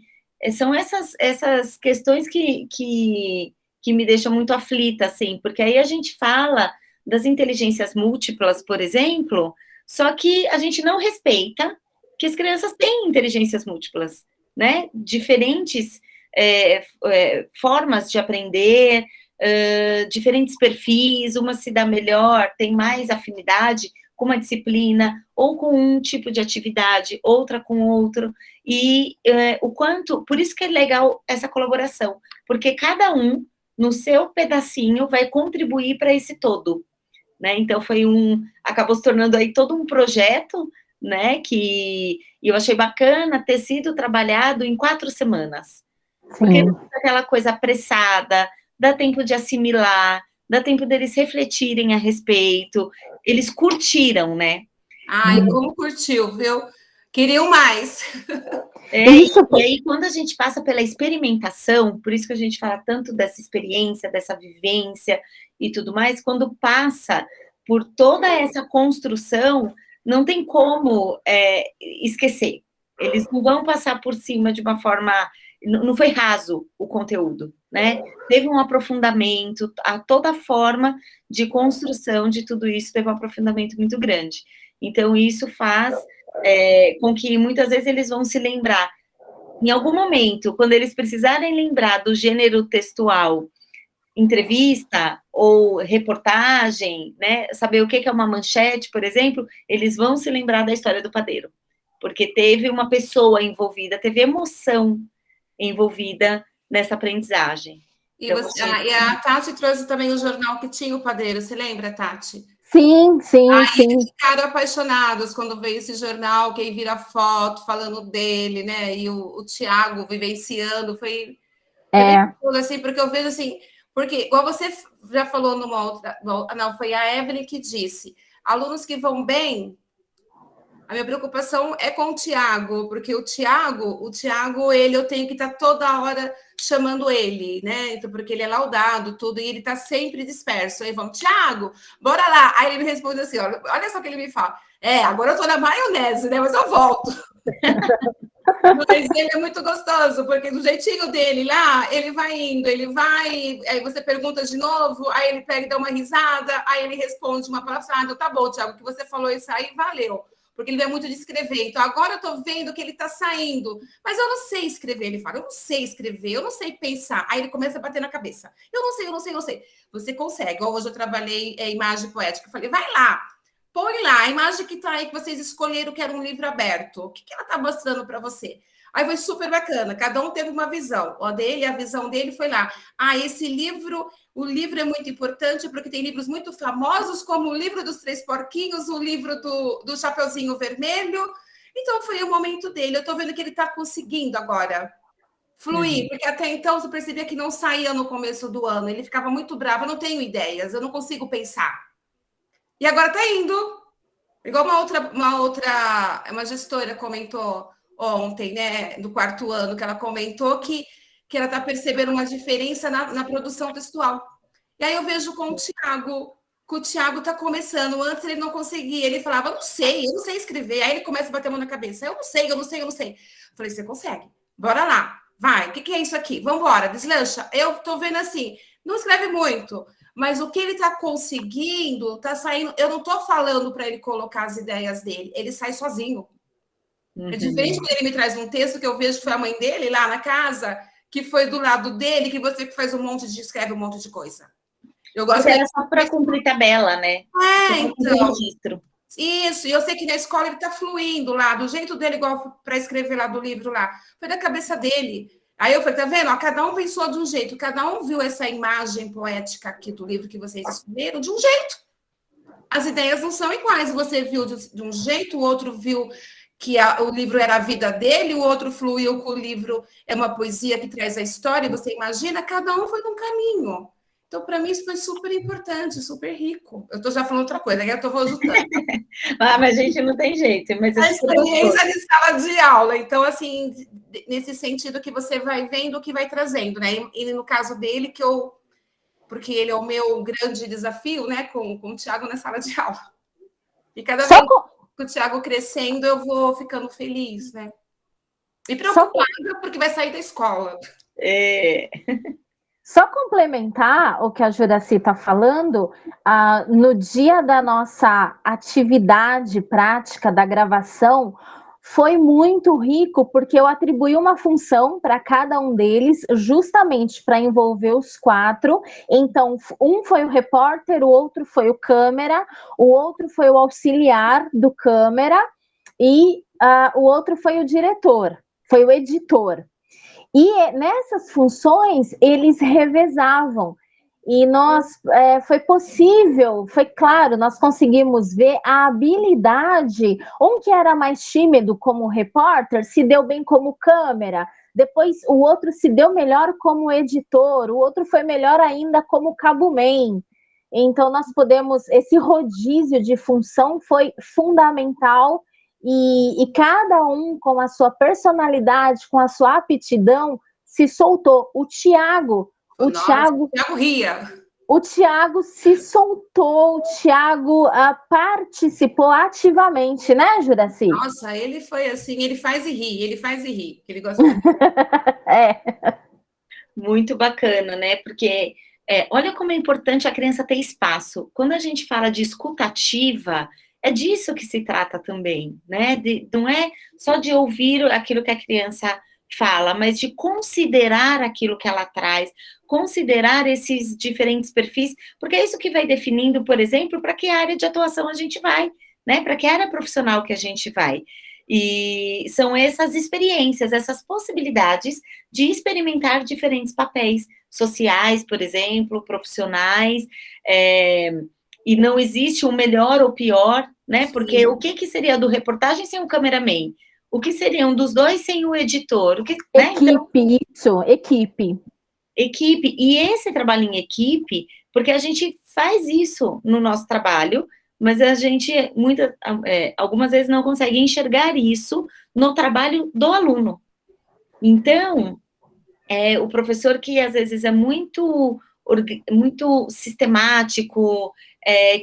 são essas questões que me deixam muito aflita, assim, porque aí a gente fala das inteligências múltiplas, por exemplo, só que a gente não respeita que as crianças têm inteligências múltiplas, né? Diferentes formas de aprender, diferentes perfis, uma se dá melhor, tem mais afinidade com uma disciplina, ou com um tipo de atividade, outra com outro, e o quanto, por isso que é legal essa colaboração, porque cada um, no seu pedacinho, vai contribuir para esse todo, né, então acabou se tornando aí todo um projeto, né, que eu achei bacana ter sido trabalhado em 4 semanas, porque não é aquela coisa apressada, dá tempo de assimilar, dá tempo deles refletirem a respeito, eles curtiram, né? Ai, como curtiu, viu? Queriam mais. E aí, quando a gente passa pela experimentação, por isso que a gente fala tanto dessa experiência, dessa vivência e tudo mais, quando passa por toda essa construção, não tem como esquecer. Eles não vão passar por cima de uma forma... Não foi raso o conteúdo, né? Teve um aprofundamento, toda a forma de construção de tudo isso teve um aprofundamento muito grande. Então, isso faz com que muitas vezes eles vão se lembrar, em algum momento, quando eles precisarem lembrar do gênero textual, entrevista ou reportagem, né? Saber o que é uma manchete, por exemplo, eles vão se lembrar da história do padeiro, porque teve uma pessoa envolvida, teve emoção envolvida nessa aprendizagem. E a Tati trouxe também o jornal que tinha o padeiro, você lembra, Tati? Sim. Eles ficaram apaixonados quando veio esse jornal, quem vira foto falando dele, né? E o Thiago vivenciando, foi bem cool, assim, porque eu vejo assim, porque, igual você já falou numa outra, não, foi a Evelyn que disse, alunos que vão bem, a minha preocupação é com o Thiago, porque o Thiago, eu tenho que estar toda hora chamando ele, né? Então, porque ele é laudado, tudo, e ele está sempre disperso. Aí vamos, Thiago, bora lá. Aí ele me responde assim: olha só o que ele me fala. Agora eu estou na maionese, né? Mas eu volto. Mas ele é muito gostoso, porque do jeitinho dele lá, ele vai indo, ele vai, aí você pergunta de novo, aí ele pega e dá uma risada, aí ele responde uma palavra, tá bom, Thiago, que você falou isso aí, valeu. porque ele é muito de escrever. Então, agora eu estou vendo que ele está saindo, mas eu não sei escrever. Ele fala, eu não sei escrever, eu não sei pensar. Aí ele começa a bater na cabeça. Eu não sei, eu não sei, eu não sei. Você consegue. Hoje eu trabalhei imagem poética. Eu falei, vai lá, põe lá a imagem que está aí, que vocês escolheram, que era um livro aberto. O que ela está mostrando para você? Aí foi super bacana, cada um teve uma visão. A visão dele foi lá. Esse livro, o livro é muito importante porque tem livros muito famosos, como o livro dos Três Porquinhos, o livro do Chapeuzinho Vermelho. Então foi o momento dele. Eu estou vendo que ele está conseguindo agora fluir, porque até então você percebia que não saía no começo do ano. Ele ficava muito bravo, eu não tenho ideias, eu não consigo pensar. E agora está indo. Igual uma gestora comentou ontem, né, do 4º ano, que ela comentou que ela está percebendo uma diferença na produção textual. E aí eu vejo com o Tiago, que o Tiago está começando. Antes ele não conseguia, ele falava, eu não sei escrever. Aí ele começa a bater a mão na cabeça, eu não sei. Eu falei, você consegue, bora lá, vai, o que é isso aqui? Vamos embora, deslancha. Eu estou vendo assim, não escreve muito, mas o que ele está conseguindo, está saindo. Eu não estou falando para ele colocar as ideias dele, ele sai sozinho. É diferente quando ele me traz um texto que eu vejo que foi a mãe dele lá na casa, que foi do lado dele, que você faz escreve um monte de coisa. Eu gosto era só para cumprir tabela, né? Então. Isso, e eu sei que na escola ele está fluindo lá, do jeito dele, igual para escrever lá do livro lá. Foi da cabeça dele. Aí eu falei, tá vendo? Ó, cada um pensou de um jeito, cada um viu essa imagem poética aqui do livro que vocês escolheram de um jeito. As ideias não são iguais. Você viu de um jeito, o outro viu que o livro era a vida dele, o outro fluiu que o livro é uma poesia que traz a história, você imagina, cada um foi num caminho. Então, para mim, isso foi super importante, super rico. Eu estou já falando outra coisa, eu vou ajudando. Mas a gente não tem jeito. Mas a experiência de sala de aula. Então, assim, nesse sentido que você vai vendo o que vai trazendo, né? E no caso dele, porque ele é o meu grande desafio, né, com o Tiago na sala de aula. E cada vez que o Tiago crescendo, eu vou ficando feliz, né? E preocupada porque vai sair da escola. Só complementar o que a Juracy está falando, no dia da nossa atividade prática da gravação, foi muito rico, porque eu atribuí uma função para cada um deles, justamente para envolver os 4. Então, um foi o repórter, o outro foi o câmera, o outro foi o auxiliar do câmera e o outro foi o diretor, foi o editor. E nessas funções, eles revezavam. E foi possível, foi claro, nós conseguimos ver a habilidade. Um que era mais tímido como repórter se deu bem como câmera, depois o outro se deu melhor como editor, o outro foi melhor ainda como cabuman. Então nós esse rodízio de função foi fundamental e cada um com a sua personalidade, com a sua aptidão, se soltou. O Tiago ria. O Tiago se soltou, o Tiago participou ativamente, né, Juracy? Nossa, ele foi assim, ele faz e ri, ele gosta de Muito bacana, né? Porque olha como é importante a criança ter espaço. Quando a gente fala de escuta ativa, é disso que se trata também, né? Não é só de ouvir aquilo que a criança fala, mas de considerar aquilo que ela traz, considerar esses diferentes perfis, porque é isso que vai definindo, por exemplo, para que área de atuação a gente vai, né? Para que área profissional que a gente vai. E são essas experiências, essas possibilidades de experimentar diferentes papéis sociais, por exemplo, profissionais, e não existe um melhor ou pior, né? Porque Sim. O que seria do reportagem sem um cameraman? O que seriam dos dois sem o editor? Né? Equipe, isso, equipe. Equipe, e esse trabalho em equipe, porque a gente faz isso no nosso trabalho, mas a gente, algumas vezes, não consegue enxergar isso no trabalho do aluno. Então, o professor que, às vezes, é muito sistemático,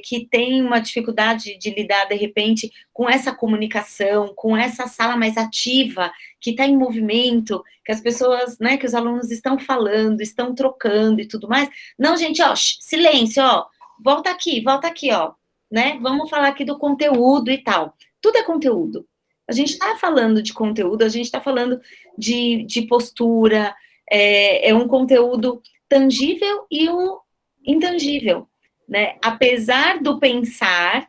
que tem uma dificuldade de lidar, de repente, com essa comunicação, com essa sala mais ativa, que está em movimento, que as pessoas, né, que os alunos estão falando, estão trocando e tudo mais. Não, gente, ó, silêncio, ó, volta aqui, ó, né, vamos falar aqui do conteúdo e tal. tudo é conteúdo. A gente está falando de conteúdo, a gente está falando de postura, é um conteúdo tangível e um intangível, né? Apesar do pensar,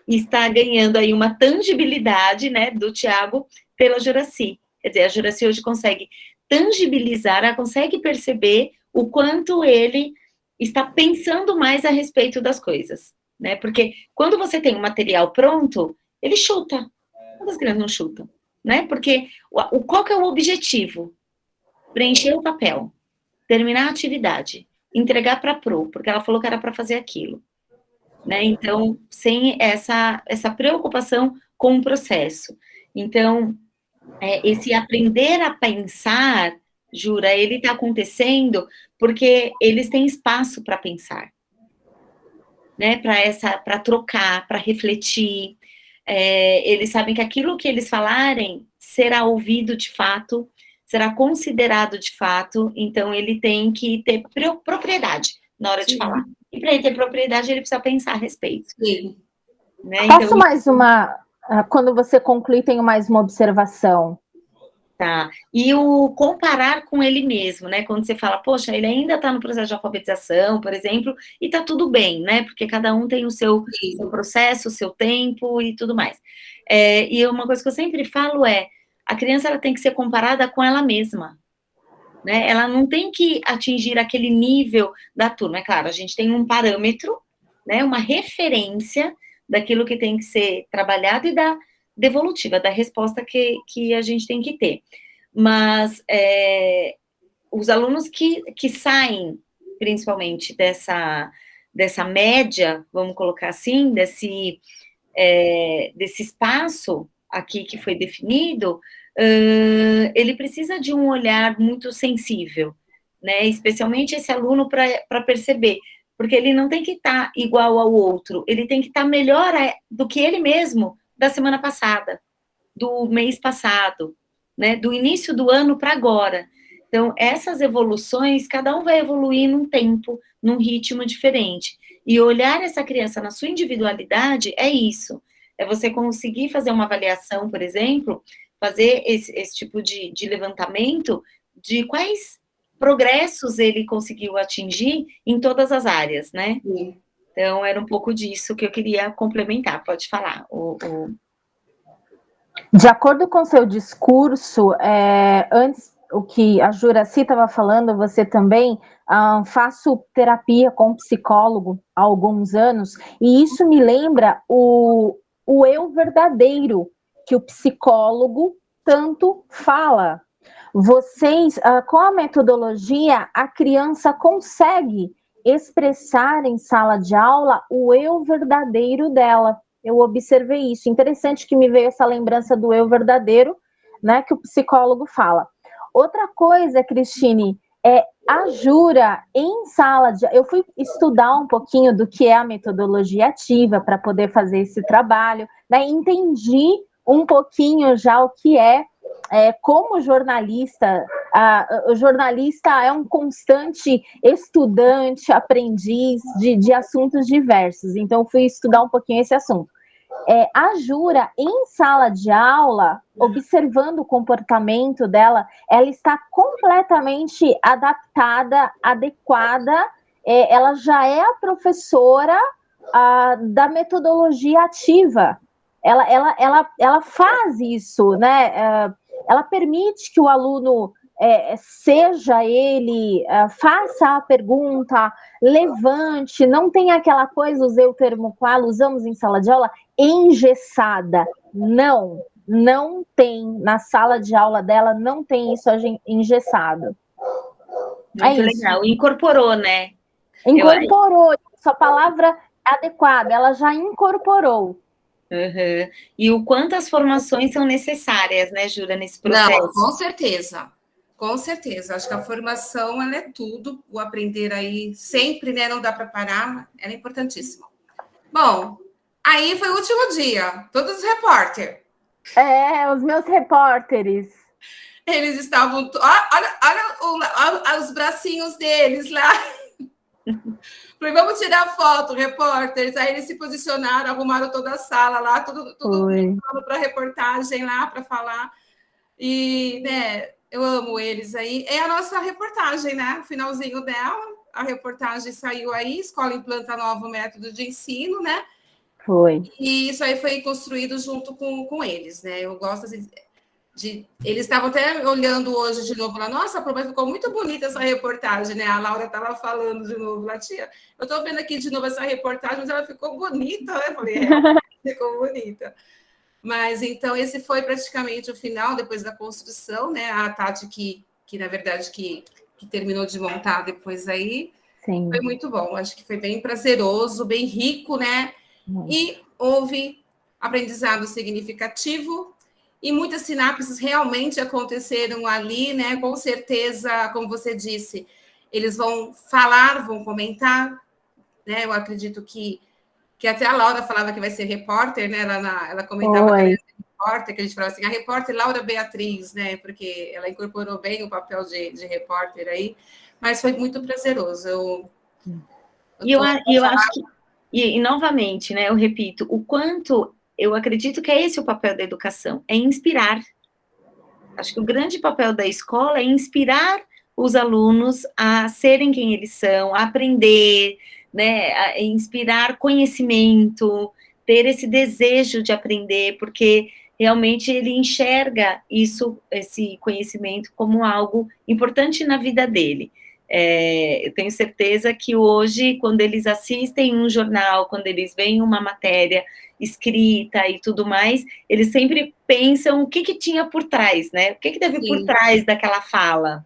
está ganhando aí uma tangibilidade, né, do Tiago pela Juracy. Quer dizer, a Juracy hoje consegue tangibilizar, ela consegue perceber o quanto ele está pensando mais a respeito das coisas, né? Porque quando você tem um material pronto, ele chuta. Quantas crianças não chutam? Né? Porque qual que é o objetivo? Preencher o papel, terminar a atividade, entregar para a Pro, porque ela falou que era para fazer aquilo. Né? Então, sem essa preocupação com o processo. Então, esse aprender a pensar, Jura, ele está acontecendo porque eles têm espaço para pensar, né? Para trocar, para refletir. Eles sabem que aquilo que eles falarem será ouvido de fato, será considerado de fato, então ele tem que ter propriedade na hora de falar. E para ele ter propriedade, ele precisa pensar a respeito. Sim. Né? Faço então, mais uma... Quando você conclui, tenho mais uma observação. Tá. E o comparar com ele mesmo, né? Quando você fala, poxa, ele ainda está no processo de alfabetização, por exemplo, e tá tudo bem, né? Porque cada um tem o seu processo, o seu tempo e tudo mais. E uma coisa que eu sempre falo é, a criança ela tem que ser comparada com ela mesma. Né? Ela não tem que atingir aquele nível da turma. É claro, a gente tem um parâmetro, né? Uma referência daquilo que tem que ser trabalhado e da devolutiva, da resposta que a gente tem que ter. Mas os alunos que saem, principalmente, dessa média, vamos colocar assim, desse espaço aqui que foi definido, ele precisa de um olhar muito sensível, né? Especialmente esse aluno para perceber, porque ele não tem que estar igual ao outro, ele tem que estar melhor do que ele mesmo da semana passada, do mês passado, né? Do início do ano para agora. Então, essas evoluções, cada um vai evoluir num tempo, num ritmo diferente. E olhar essa criança na sua individualidade é isso. É você conseguir fazer uma avaliação, por exemplo, fazer esse tipo de levantamento de quais progressos ele conseguiu atingir em todas as áreas, né? Sim. Então, era um pouco disso que eu queria complementar. Pode falar. De acordo com o seu discurso, antes, o que a Juracy estava falando, você também, faço terapia com psicólogo há alguns anos, e isso me lembra o eu verdadeiro que o psicólogo tanto fala. Vocês, com a metodologia, a criança consegue expressar em sala de aula o eu verdadeiro dela. Eu observei isso. Interessante que me veio essa lembrança do eu verdadeiro, né, que o psicólogo fala. Outra coisa, Cristine, a Jura em sala de... Eu fui estudar um pouquinho do que é a metodologia ativa para poder fazer esse trabalho, né? Entendi um pouquinho já o que como jornalista, o jornalista é um constante estudante, aprendiz de assuntos diversos. Então, fui estudar um pouquinho esse assunto. A Jura, em sala de aula, observando o comportamento dela, ela está completamente adaptada, adequada, ela já é a professora da metodologia ativa. Ela faz isso, né? Ela permite que o aluno seja ele, faça a pergunta, levante, não tem aquela coisa, usei o termo qual usamos em sala de aula, engessada. Não tem, na sala de aula dela, não tem isso engessado. Muito legal, incorporou, né? Incorporou, sua palavra adequada, ela já incorporou. Uhum. E o quanto as formações são necessárias, né, Jura, nesse processo? Não, com certeza. Com certeza. Acho que a formação, ela é tudo. O aprender aí sempre, né? Não dá para parar. Ela é importantíssima. Bom, aí foi o último dia. Todos os repórteres. Os meus repórteres. Eles estavam... Olha os bracinhos deles lá. Falei, vamos tirar foto, repórteres. Aí eles se posicionaram, arrumaram toda a sala lá, tudo para reportagem lá, para falar. E, né, eu amo eles aí. É a nossa reportagem, né? O finalzinho dela, a reportagem saiu aí, Escola implanta novo método de ensino, né? Foi. E isso aí foi construído junto com eles, né? Eu gosto assim, eles estavam até olhando hoje de novo lá, nossa, mas ficou muito bonita essa reportagem, né? A Laura estava falando de novo lá, tia, eu estou vendo aqui de novo essa reportagem, mas ela ficou bonita, né? Eu falei, ficou bonita. Mas então esse foi praticamente o final, depois da construção, né? A Tati que na verdade que terminou de montar depois aí. Sim. Foi muito bom, acho que foi bem prazeroso, bem rico, né? E houve aprendizado significativo e muitas sinapses realmente aconteceram ali, né? Com certeza, como você disse, eles vão falar, vão comentar, né? Eu acredito que até a Laura falava que vai ser repórter, né? Ela comentava que ela ia ser repórter, que a gente falava assim, a repórter Laura Beatriz, né? Porque ela incorporou bem o papel de repórter aí, mas foi muito prazeroso. Eu acho que, e novamente, né? Eu repito, o quanto eu acredito que é esse o papel da educação, é inspirar. Acho que o grande papel da escola é inspirar os alunos a serem quem eles são, a aprender, né, a inspirar conhecimento, ter esse desejo de aprender, porque realmente ele enxerga isso, esse conhecimento, como algo importante na vida dele. Eu tenho certeza que hoje, quando eles assistem um jornal, quando eles veem uma matéria escrita e tudo mais, eles sempre pensam o que tinha por trás, né? O que teve por trás daquela fala?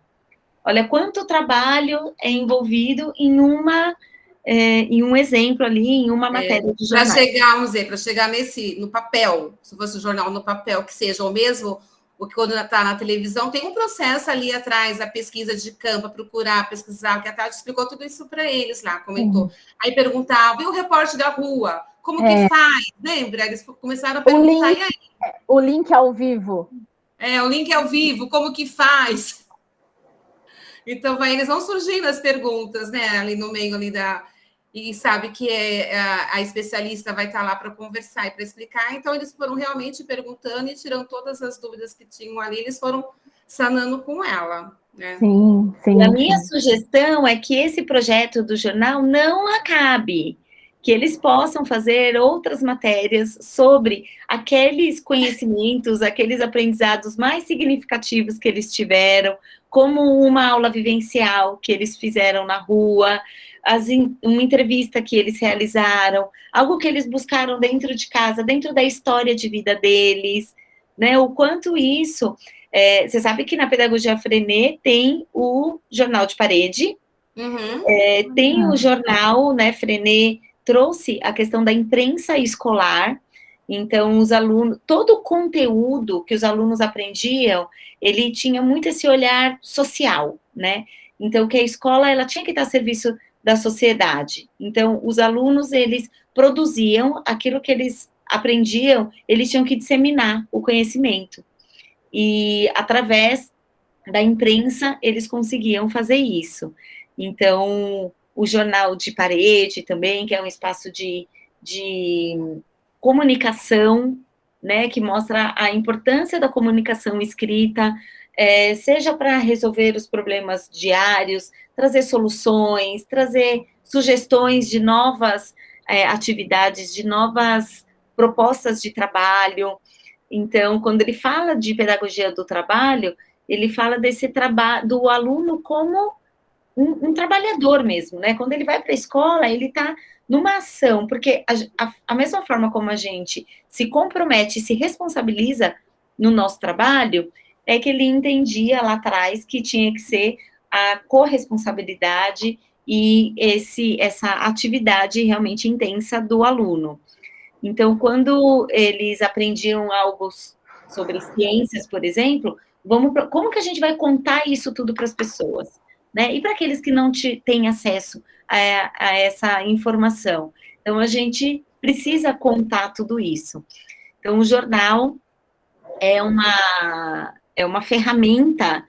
Olha quanto trabalho é envolvido em um exemplo ali, em uma matéria de jornal. Para chegar no papel, se fosse o jornal no papel, que seja o mesmo, o que quando está na televisão, tem um processo ali atrás, a pesquisa de campo, procurar, pesquisar, que a Tati explicou tudo isso para eles lá, comentou. Aí perguntava, e o repórter da rua? Como que faz? Lembra? Eles começaram a perguntar, e aí? O link ao vivo. O link ao vivo, como que faz? Então, eles vão surgindo as perguntas, né? Ali no meio ali e sabe que a especialista vai estar lá para conversar e para explicar. Então, eles foram realmente perguntando e tirando todas as dúvidas que tinham ali, eles foram sanando com ela. Né? Sim, sim. E a minha sugestão é que esse projeto do jornal não acabe, que eles possam fazer outras matérias sobre aqueles conhecimentos, aqueles aprendizados mais significativos que eles tiveram, como uma aula vivencial que eles fizeram na rua, uma entrevista que eles realizaram, algo que eles buscaram dentro de casa, dentro da história de vida deles, né? O quanto isso... você sabe que na Pedagogia Freinet tem o jornal de parede, tem o jornal, né, Freinet trouxe a questão da imprensa escolar, então os alunos, todo o conteúdo que os alunos aprendiam, ele tinha muito esse olhar social, né, então que a escola, ela tinha que estar a serviço da sociedade, então os alunos, eles produziam aquilo que eles aprendiam, eles tinham que disseminar o conhecimento, e através da imprensa, eles conseguiam fazer isso. Então, o jornal de parede também, que é um espaço de comunicação, né, que mostra a importância da comunicação escrita, seja para resolver os problemas diários, trazer soluções, trazer sugestões de novas atividades, de novas propostas de trabalho. Então, quando ele fala de pedagogia do trabalho, ele fala desse trabalho do aluno como um trabalhador mesmo, né? Quando ele vai para a escola, ele está numa ação, porque a mesma forma como a gente se compromete, se responsabiliza no nosso trabalho, é que ele entendia lá atrás que tinha que ser a corresponsabilidade e essa atividade realmente intensa do aluno. Então, quando eles aprendiam algo sobre ciências, por exemplo, como que a gente vai contar isso tudo para as pessoas? Né? E para aqueles que não têm acesso a essa informação? Então, a gente precisa contar tudo isso. Então, o jornal é uma ferramenta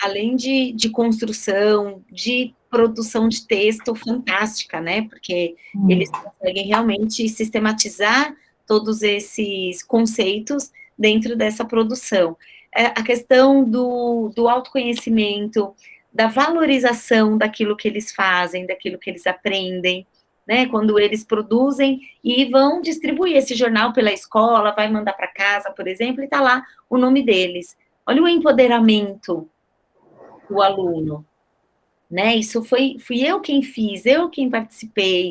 além de construção, de produção de texto fantástica, né? Porque eles conseguem realmente sistematizar todos esses conceitos dentro dessa produção. A questão do autoconhecimento, da valorização daquilo que eles fazem, daquilo que eles aprendem, né? Quando eles produzem e vão distribuir esse jornal pela escola, vai mandar para casa, por exemplo, e está lá o nome deles. Olha o empoderamento do aluno, né? Isso fui eu quem fiz, eu quem participei.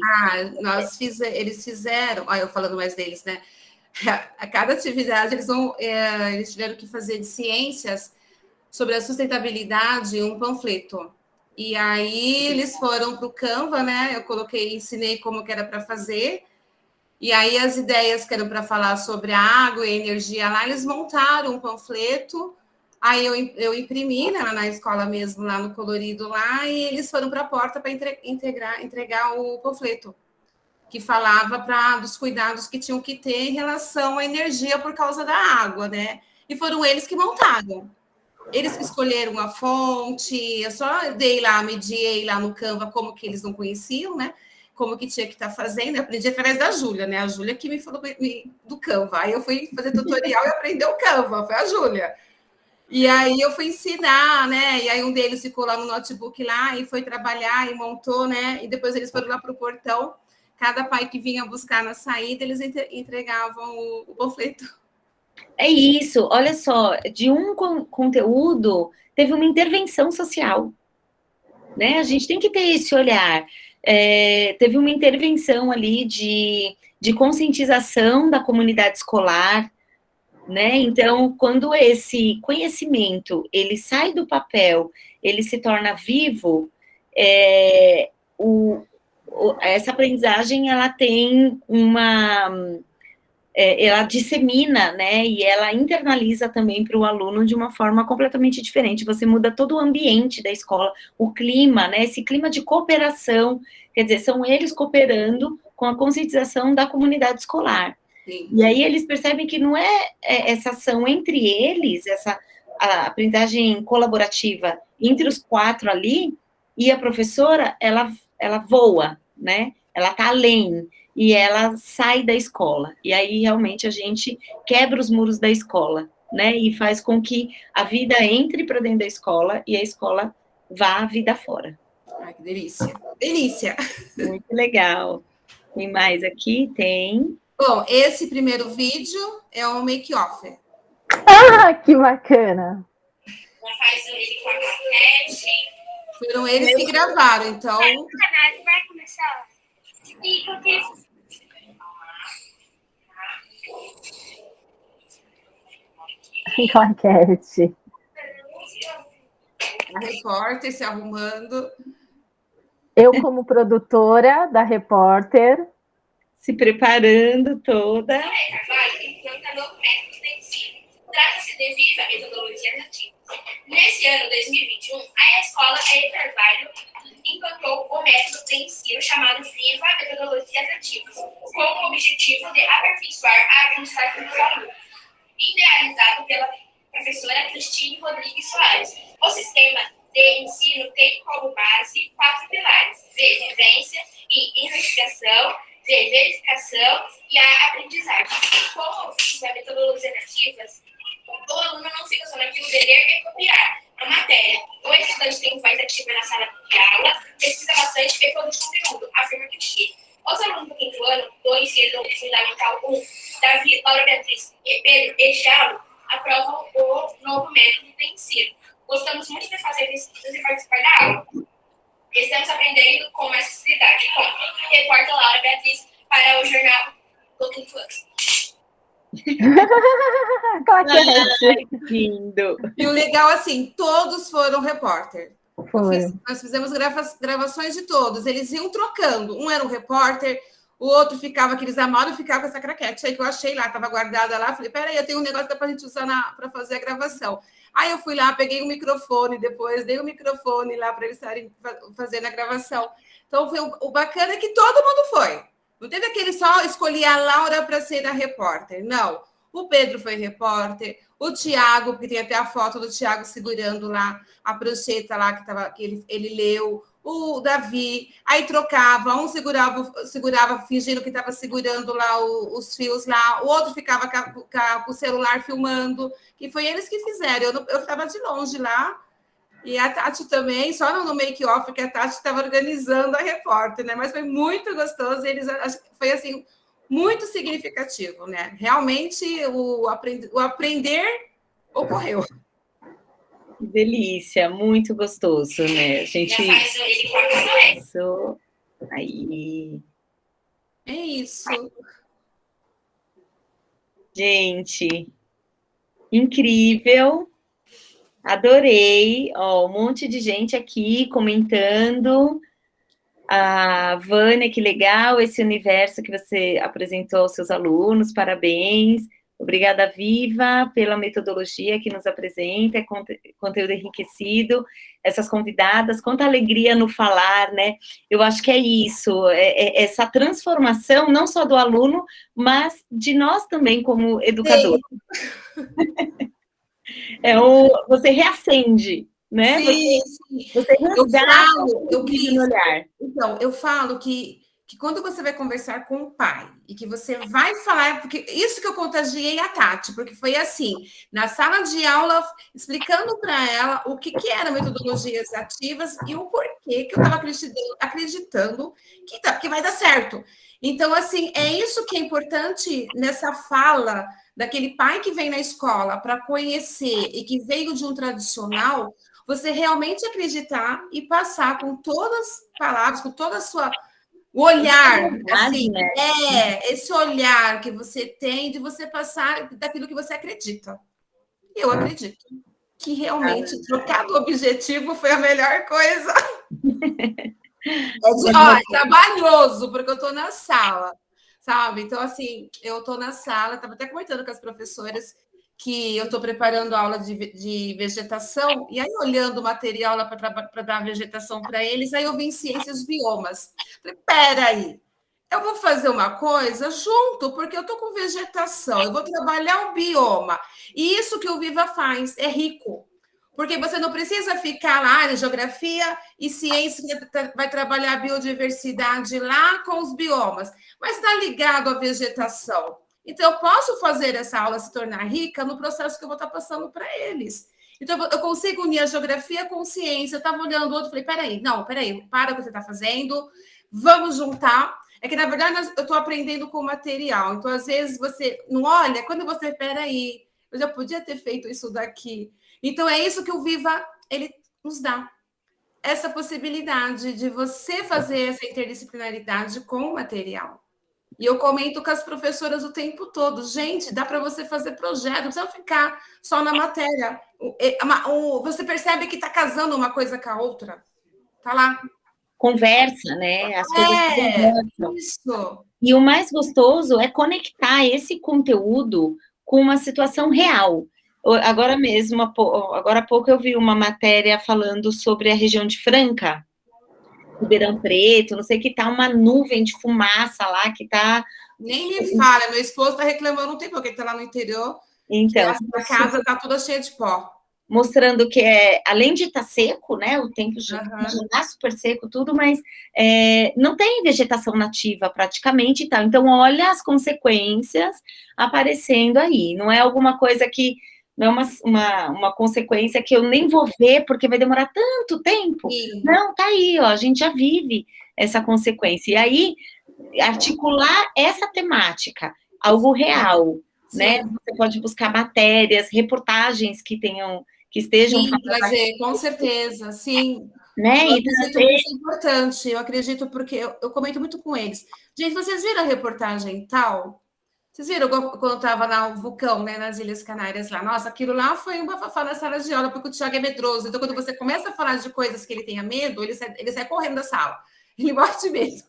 Eles fizeram, olha, eu falando mais deles, né? A cada atividade eles tiveram que fazer de ciências sobre a sustentabilidade um panfleto. E aí eles foram para o Canva, né? Eu ensinei como que era para fazer. E aí as ideias que eram para falar sobre a água e a energia lá, eles montaram um panfleto. Aí eu imprimi, né, na escola mesmo, lá no colorido lá, e eles foram para a porta para entregar o panfleto, que falava dos cuidados que tinham que ter em relação à energia por causa da água, né? E foram eles que montaram. Eles que escolheram a fonte, eu só mediei lá no Canva como que eles não conheciam, né? Como que tinha que estar fazendo. Eu aprendi através da Júlia, né? A Júlia que me falou do Canva. Aí eu fui fazer tutorial e aprendi o Canva, foi a Júlia. E aí eu fui ensinar, né? E aí um deles ficou lá no notebook lá e foi trabalhar e montou, né? E depois eles foram lá para o portão. Cada pai que vinha buscar na saída, eles entregavam o panfleto. É isso, olha só, de um conteúdo teve uma intervenção social, né? A gente tem que ter esse olhar. Teve uma intervenção ali de conscientização da comunidade escolar, né? Então, quando esse conhecimento ele sai do papel, ele se torna vivo, essa aprendizagem ela tem ela dissemina, né? E ela internaliza também para o aluno de uma forma completamente diferente. Você muda todo o ambiente da escola, o clima, né? Esse clima de cooperação, quer dizer, são eles cooperando com a conscientização da comunidade escolar. Sim. E aí eles percebem que não é essa ação entre eles, a aprendizagem colaborativa entre os 4 ali, e a professora, ela voa, né? Ela está além, e ela sai da escola. E aí, realmente, a gente quebra os muros da escola, né? E faz com que a vida entre para dentro da escola e a escola vá a vida fora. Ai, que delícia! Delícia! Muito legal. Tem mais aqui? Tem. Bom, esse primeiro vídeo é o make-off. Ah, que bacana! Foram eles que gravaram, então... O canal vai começar. E porque... Claquete. A repórter se arrumando. Eu, como produtora da repórter. Se preparando toda. Carvalho implanta novo método de ensino. Trata-se de viva metodologia nativa. Nesse ano 2021, a escola Carvalho implantou o método de ensino chamado Viva Metodologias Ativas, com o objetivo de aperfeiçoar a aprendizagem dos alunos, idealizado pela professora Cristine Rodrigues Soares. O sistema de ensino tem como base 4 pilares: de vivência e investigação, de verificação e a aprendizagem. Com o Viva Metodologias Ativas, o aluno não fica somente no ler e copiar a matéria. O estudante tem voz ativa na sala de aula, pesquisa bastante e produz conteúdo, afirma Cristina. Os alunos do 5º ano do ensino fundamental 1, Davi, Laura Beatriz e Pedro Ejalo, aprovam o novo método de ensino. Gostamos muito de fazer pesquisas e participar da aula. Estamos aprendendo com mais facilidade. Repórter Laura Beatriz para o jornal do 5º ano. Ai, que lindo. E o legal, assim, todos foram repórter. Foi. Nós fizemos gravações de todos. Eles iam trocando. Um era um repórter, o outro ficava, que eles amaram, ficava com essa craquete aí que eu achei lá, estava guardada lá. Falei, peraí, eu tenho um negócio para a gente usar para fazer a gravação. Aí eu fui lá, peguei o microfone, depois dei o microfone lá para eles estarem fazendo a gravação. Então, o bacana é que todo mundo foi. Não teve aquele só escolher a Laura para ser a repórter. Não. O Pedro foi repórter, o Tiago, porque tem até a foto do Tiago segurando lá a prancheta lá que ele leu, o Davi, aí trocava, um segurava fingindo que estava segurando lá os fios lá, o outro ficava com o celular filmando, que foi eles que fizeram. Eu estava de longe lá, e a Tati também, só no make-off, que a Tati estava organizando a repórter, né? Mas foi muito gostoso, foi assim, muito significativo, né? Realmente o aprender ocorreu. Que delícia, muito gostoso, né? A gente. Isso. Aí. É isso. Gente, incrível. Adorei. Ó, um monte de gente aqui comentando. A Vânia, que legal esse universo que você apresentou aos seus alunos, parabéns. Obrigada, Viva, pela metodologia que nos apresenta, conteúdo enriquecido. Essas convidadas, quanta alegria no falar, né? Eu acho que é isso, essa transformação, não só do aluno, mas de nós também como educadores. Você reacende, né? Sim, você resgata o brilho no olhar. Então, eu falo que quando você vai conversar com o pai e que você vai falar, porque isso que eu contagiei a Tati, porque foi assim, na sala de aula, explicando para ela o que eram metodologias ativas e o porquê que eu estava acreditando que vai dar certo. Então, assim, é isso que é importante nessa fala daquele pai que vem na escola para conhecer e que veio de um tradicional, você realmente acreditar e passar com todas as palavras, com toda a sua o olhar, assim, né? Esse olhar que você tem de você passar daquilo que você acredita. Eu acredito que realmente trocar do objetivo foi a melhor coisa. É trabalhoso, porque eu estou na sala, sabe? Então, assim, eu estou na sala, estava até comentando com as professoras que eu estou preparando aula de vegetação, e aí olhando o material lá para dar vegetação para eles, aí eu vi em ciências biomas. Falei, peraí, eu vou fazer uma coisa junto, porque eu estou com vegetação, eu vou trabalhar um bioma. E isso que o Viva faz, é rico. Porque você não precisa ficar lá em geografia e ciência, vai trabalhar a biodiversidade lá com os biomas, mas está ligado à vegetação. Então, eu posso fazer essa aula se tornar rica no processo que eu vou estar passando para eles. Então, eu consigo unir a geografia com ciência. Eu estava olhando o outro, falei, peraí, para o que você está fazendo, vamos juntar. É que, na verdade, eu estou aprendendo com o material. Então, às vezes, você não olha, quando você, peraí, eu já podia ter feito isso daqui. Então, é isso que o Viva, ele nos dá. Essa possibilidade de você fazer essa interdisciplinaridade com o material. E eu comento com as professoras o tempo todo. Gente, dá para você fazer projeto, não precisa ficar só na matéria. Você percebe que está casando uma coisa com a outra. Está lá. Conversa, né? As coisas conversam. Isso. E o mais gostoso é conectar esse conteúdo com uma situação real. Agora mesmo, agora há pouco eu vi uma matéria falando sobre a região de Franca, Ribeirão Preto, não sei, que tá uma nuvem de fumaça lá, que tá... Nem me fala, meu esposo está reclamando um tempo, porque ele está lá no interior, então, a casa está toda cheia de pó. Mostrando que, além de estar seco, né, o tempo já está super seco, tudo, mas não tem vegetação nativa praticamente e tal. Então, olha as consequências aparecendo aí. Não é alguma coisa que... Não é uma consequência que eu nem vou ver, porque vai demorar tanto tempo. Sim. Não, tá aí, ó, a gente já vive essa consequência. E aí, articular essa temática, algo real, sim, né? Você pode buscar matérias, reportagens que estejam... Sim, trazer, com certeza, sim. Né? Eu acredito que isso é importante, eu acredito, porque eu comento muito com eles. Gente, vocês viram a reportagem tal? Vocês viram quando eu estava no vulcão, né, nas Ilhas Canárias lá? Nossa, aquilo lá foi um bafafá na sala de aula, porque o Thiago é medroso. Então, quando você começa a falar de coisas que ele tenha medo, ele sai correndo da sala. Ele morre de medo.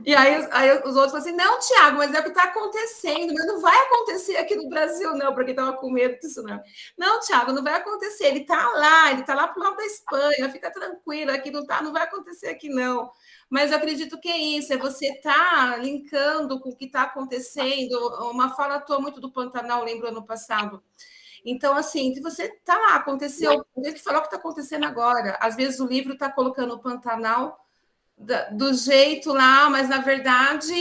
E aí os outros falam assim, não, Tiago, mas é o que está acontecendo, mas não vai acontecer aqui no Brasil, não, porque estava com medo disso, não. Não, Tiago, não vai acontecer, ele está lá para o lado da Espanha, fica tranquilo, aqui não tá, não vai acontecer aqui, não. Mas eu acredito que é isso, é você estar linkando com o que está acontecendo. Uma fala tua muito do Pantanal, lembro ano passado. Então, assim, se você está lá, aconteceu, tem que falar o que está acontecendo agora. Às vezes o livro está colocando o Pantanal do jeito lá, mas na verdade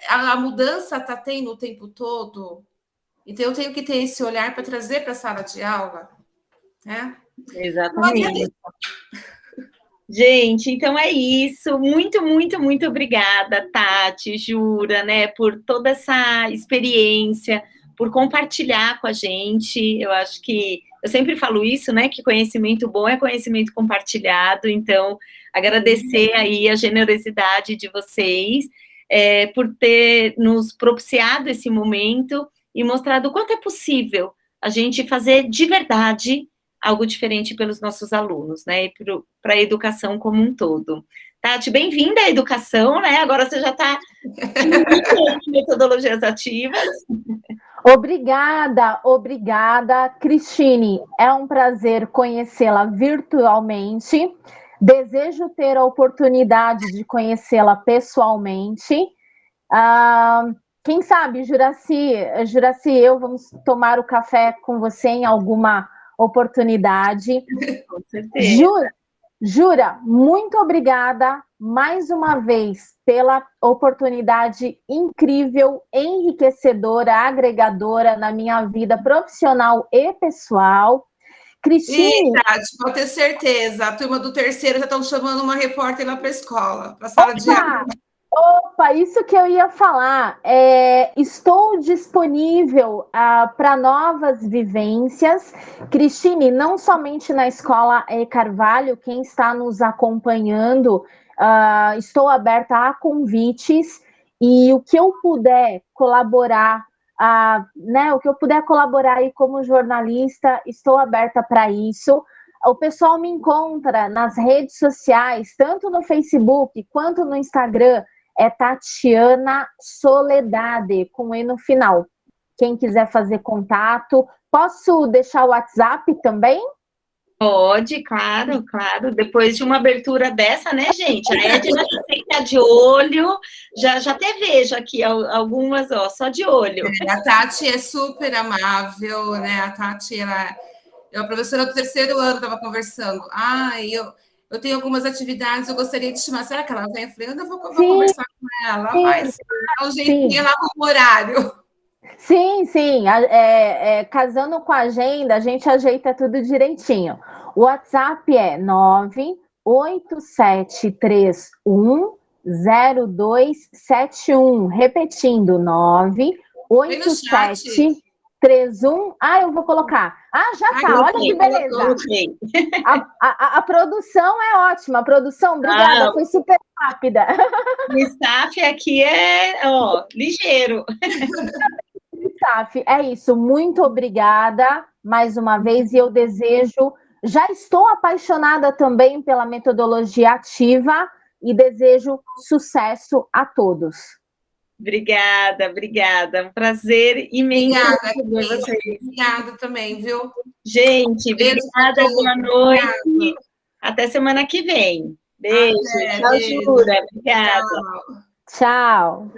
a mudança está tendo o tempo todo. Então eu tenho que ter esse olhar para trazer para a sala de aula, né? Exatamente. Gente, então é isso. Muito, muito, muito obrigada, Tati, Jura, né, por toda essa experiência, por compartilhar com a gente. Eu acho que eu sempre falo isso, né? Que conhecimento bom é conhecimento compartilhado. Então, agradecer aí a generosidade de vocês por ter nos propiciado esse momento e mostrado o quanto é possível a gente fazer de verdade algo diferente pelos nossos alunos, né? E para a educação como um todo. Tati, bem-vinda à educação, né? Agora você já está em metodologias ativas. Obrigada, Cristine. É um prazer conhecê-la virtualmente. Desejo ter a oportunidade de conhecê-la pessoalmente. Quem sabe, Juraci, eu vamos tomar o café com você em alguma oportunidade. Com certeza. Jura, muito obrigada mais uma vez pela oportunidade incrível, enriquecedora, agregadora na minha vida profissional e pessoal. Cristine... pode ter certeza, a turma do terceiro já estão chamando uma repórter lá para a escola, para a sala de aula. Opa, isso que eu ia falar. Estou disponível para novas vivências. Cristine, não somente na Escola Carvalho, quem está nos acompanhando, estou aberta a convites e o que eu puder colaborar, o que eu puder colaborar aí como jornalista, estou aberta para isso. O pessoal me encontra nas redes sociais, tanto no Facebook quanto no Instagram, é Tatiana Soledade, com E no final. Quem quiser fazer contato, posso deixar o WhatsApp também? Pode, claro. Depois de uma abertura dessa, né, gente? A Edna tem que estar de olho. Já até vejo aqui algumas, só de olho. A Tati é super amável, né? A Tati, ela é uma professora do terceiro ano, estava conversando. Eu tenho algumas atividades, eu gostaria de chamar. Será que ela vem? Eu falei, eu vou conversar com ela. Vai dar um jeitinho lá no horário. Sim. Casando com a agenda, a gente ajeita tudo direitinho. O WhatsApp é 987310271. Repetindo, 98731. Eu vou colocar. Já tá, olha que beleza. A produção é ótima. A produção, obrigada, foi super rápida. O staff aqui é ligeiro. Staff, é isso. Muito obrigada mais uma vez. E eu desejo... Já estou apaixonada também pela metodologia ativa e desejo sucesso a todos. Obrigada. Um prazer imenso. Obrigada, vocês. Obrigada também, viu? Gente, obrigada, boa noite. Até semana que vem. Beijo. Tchau, Jura. Obrigada. Tchau.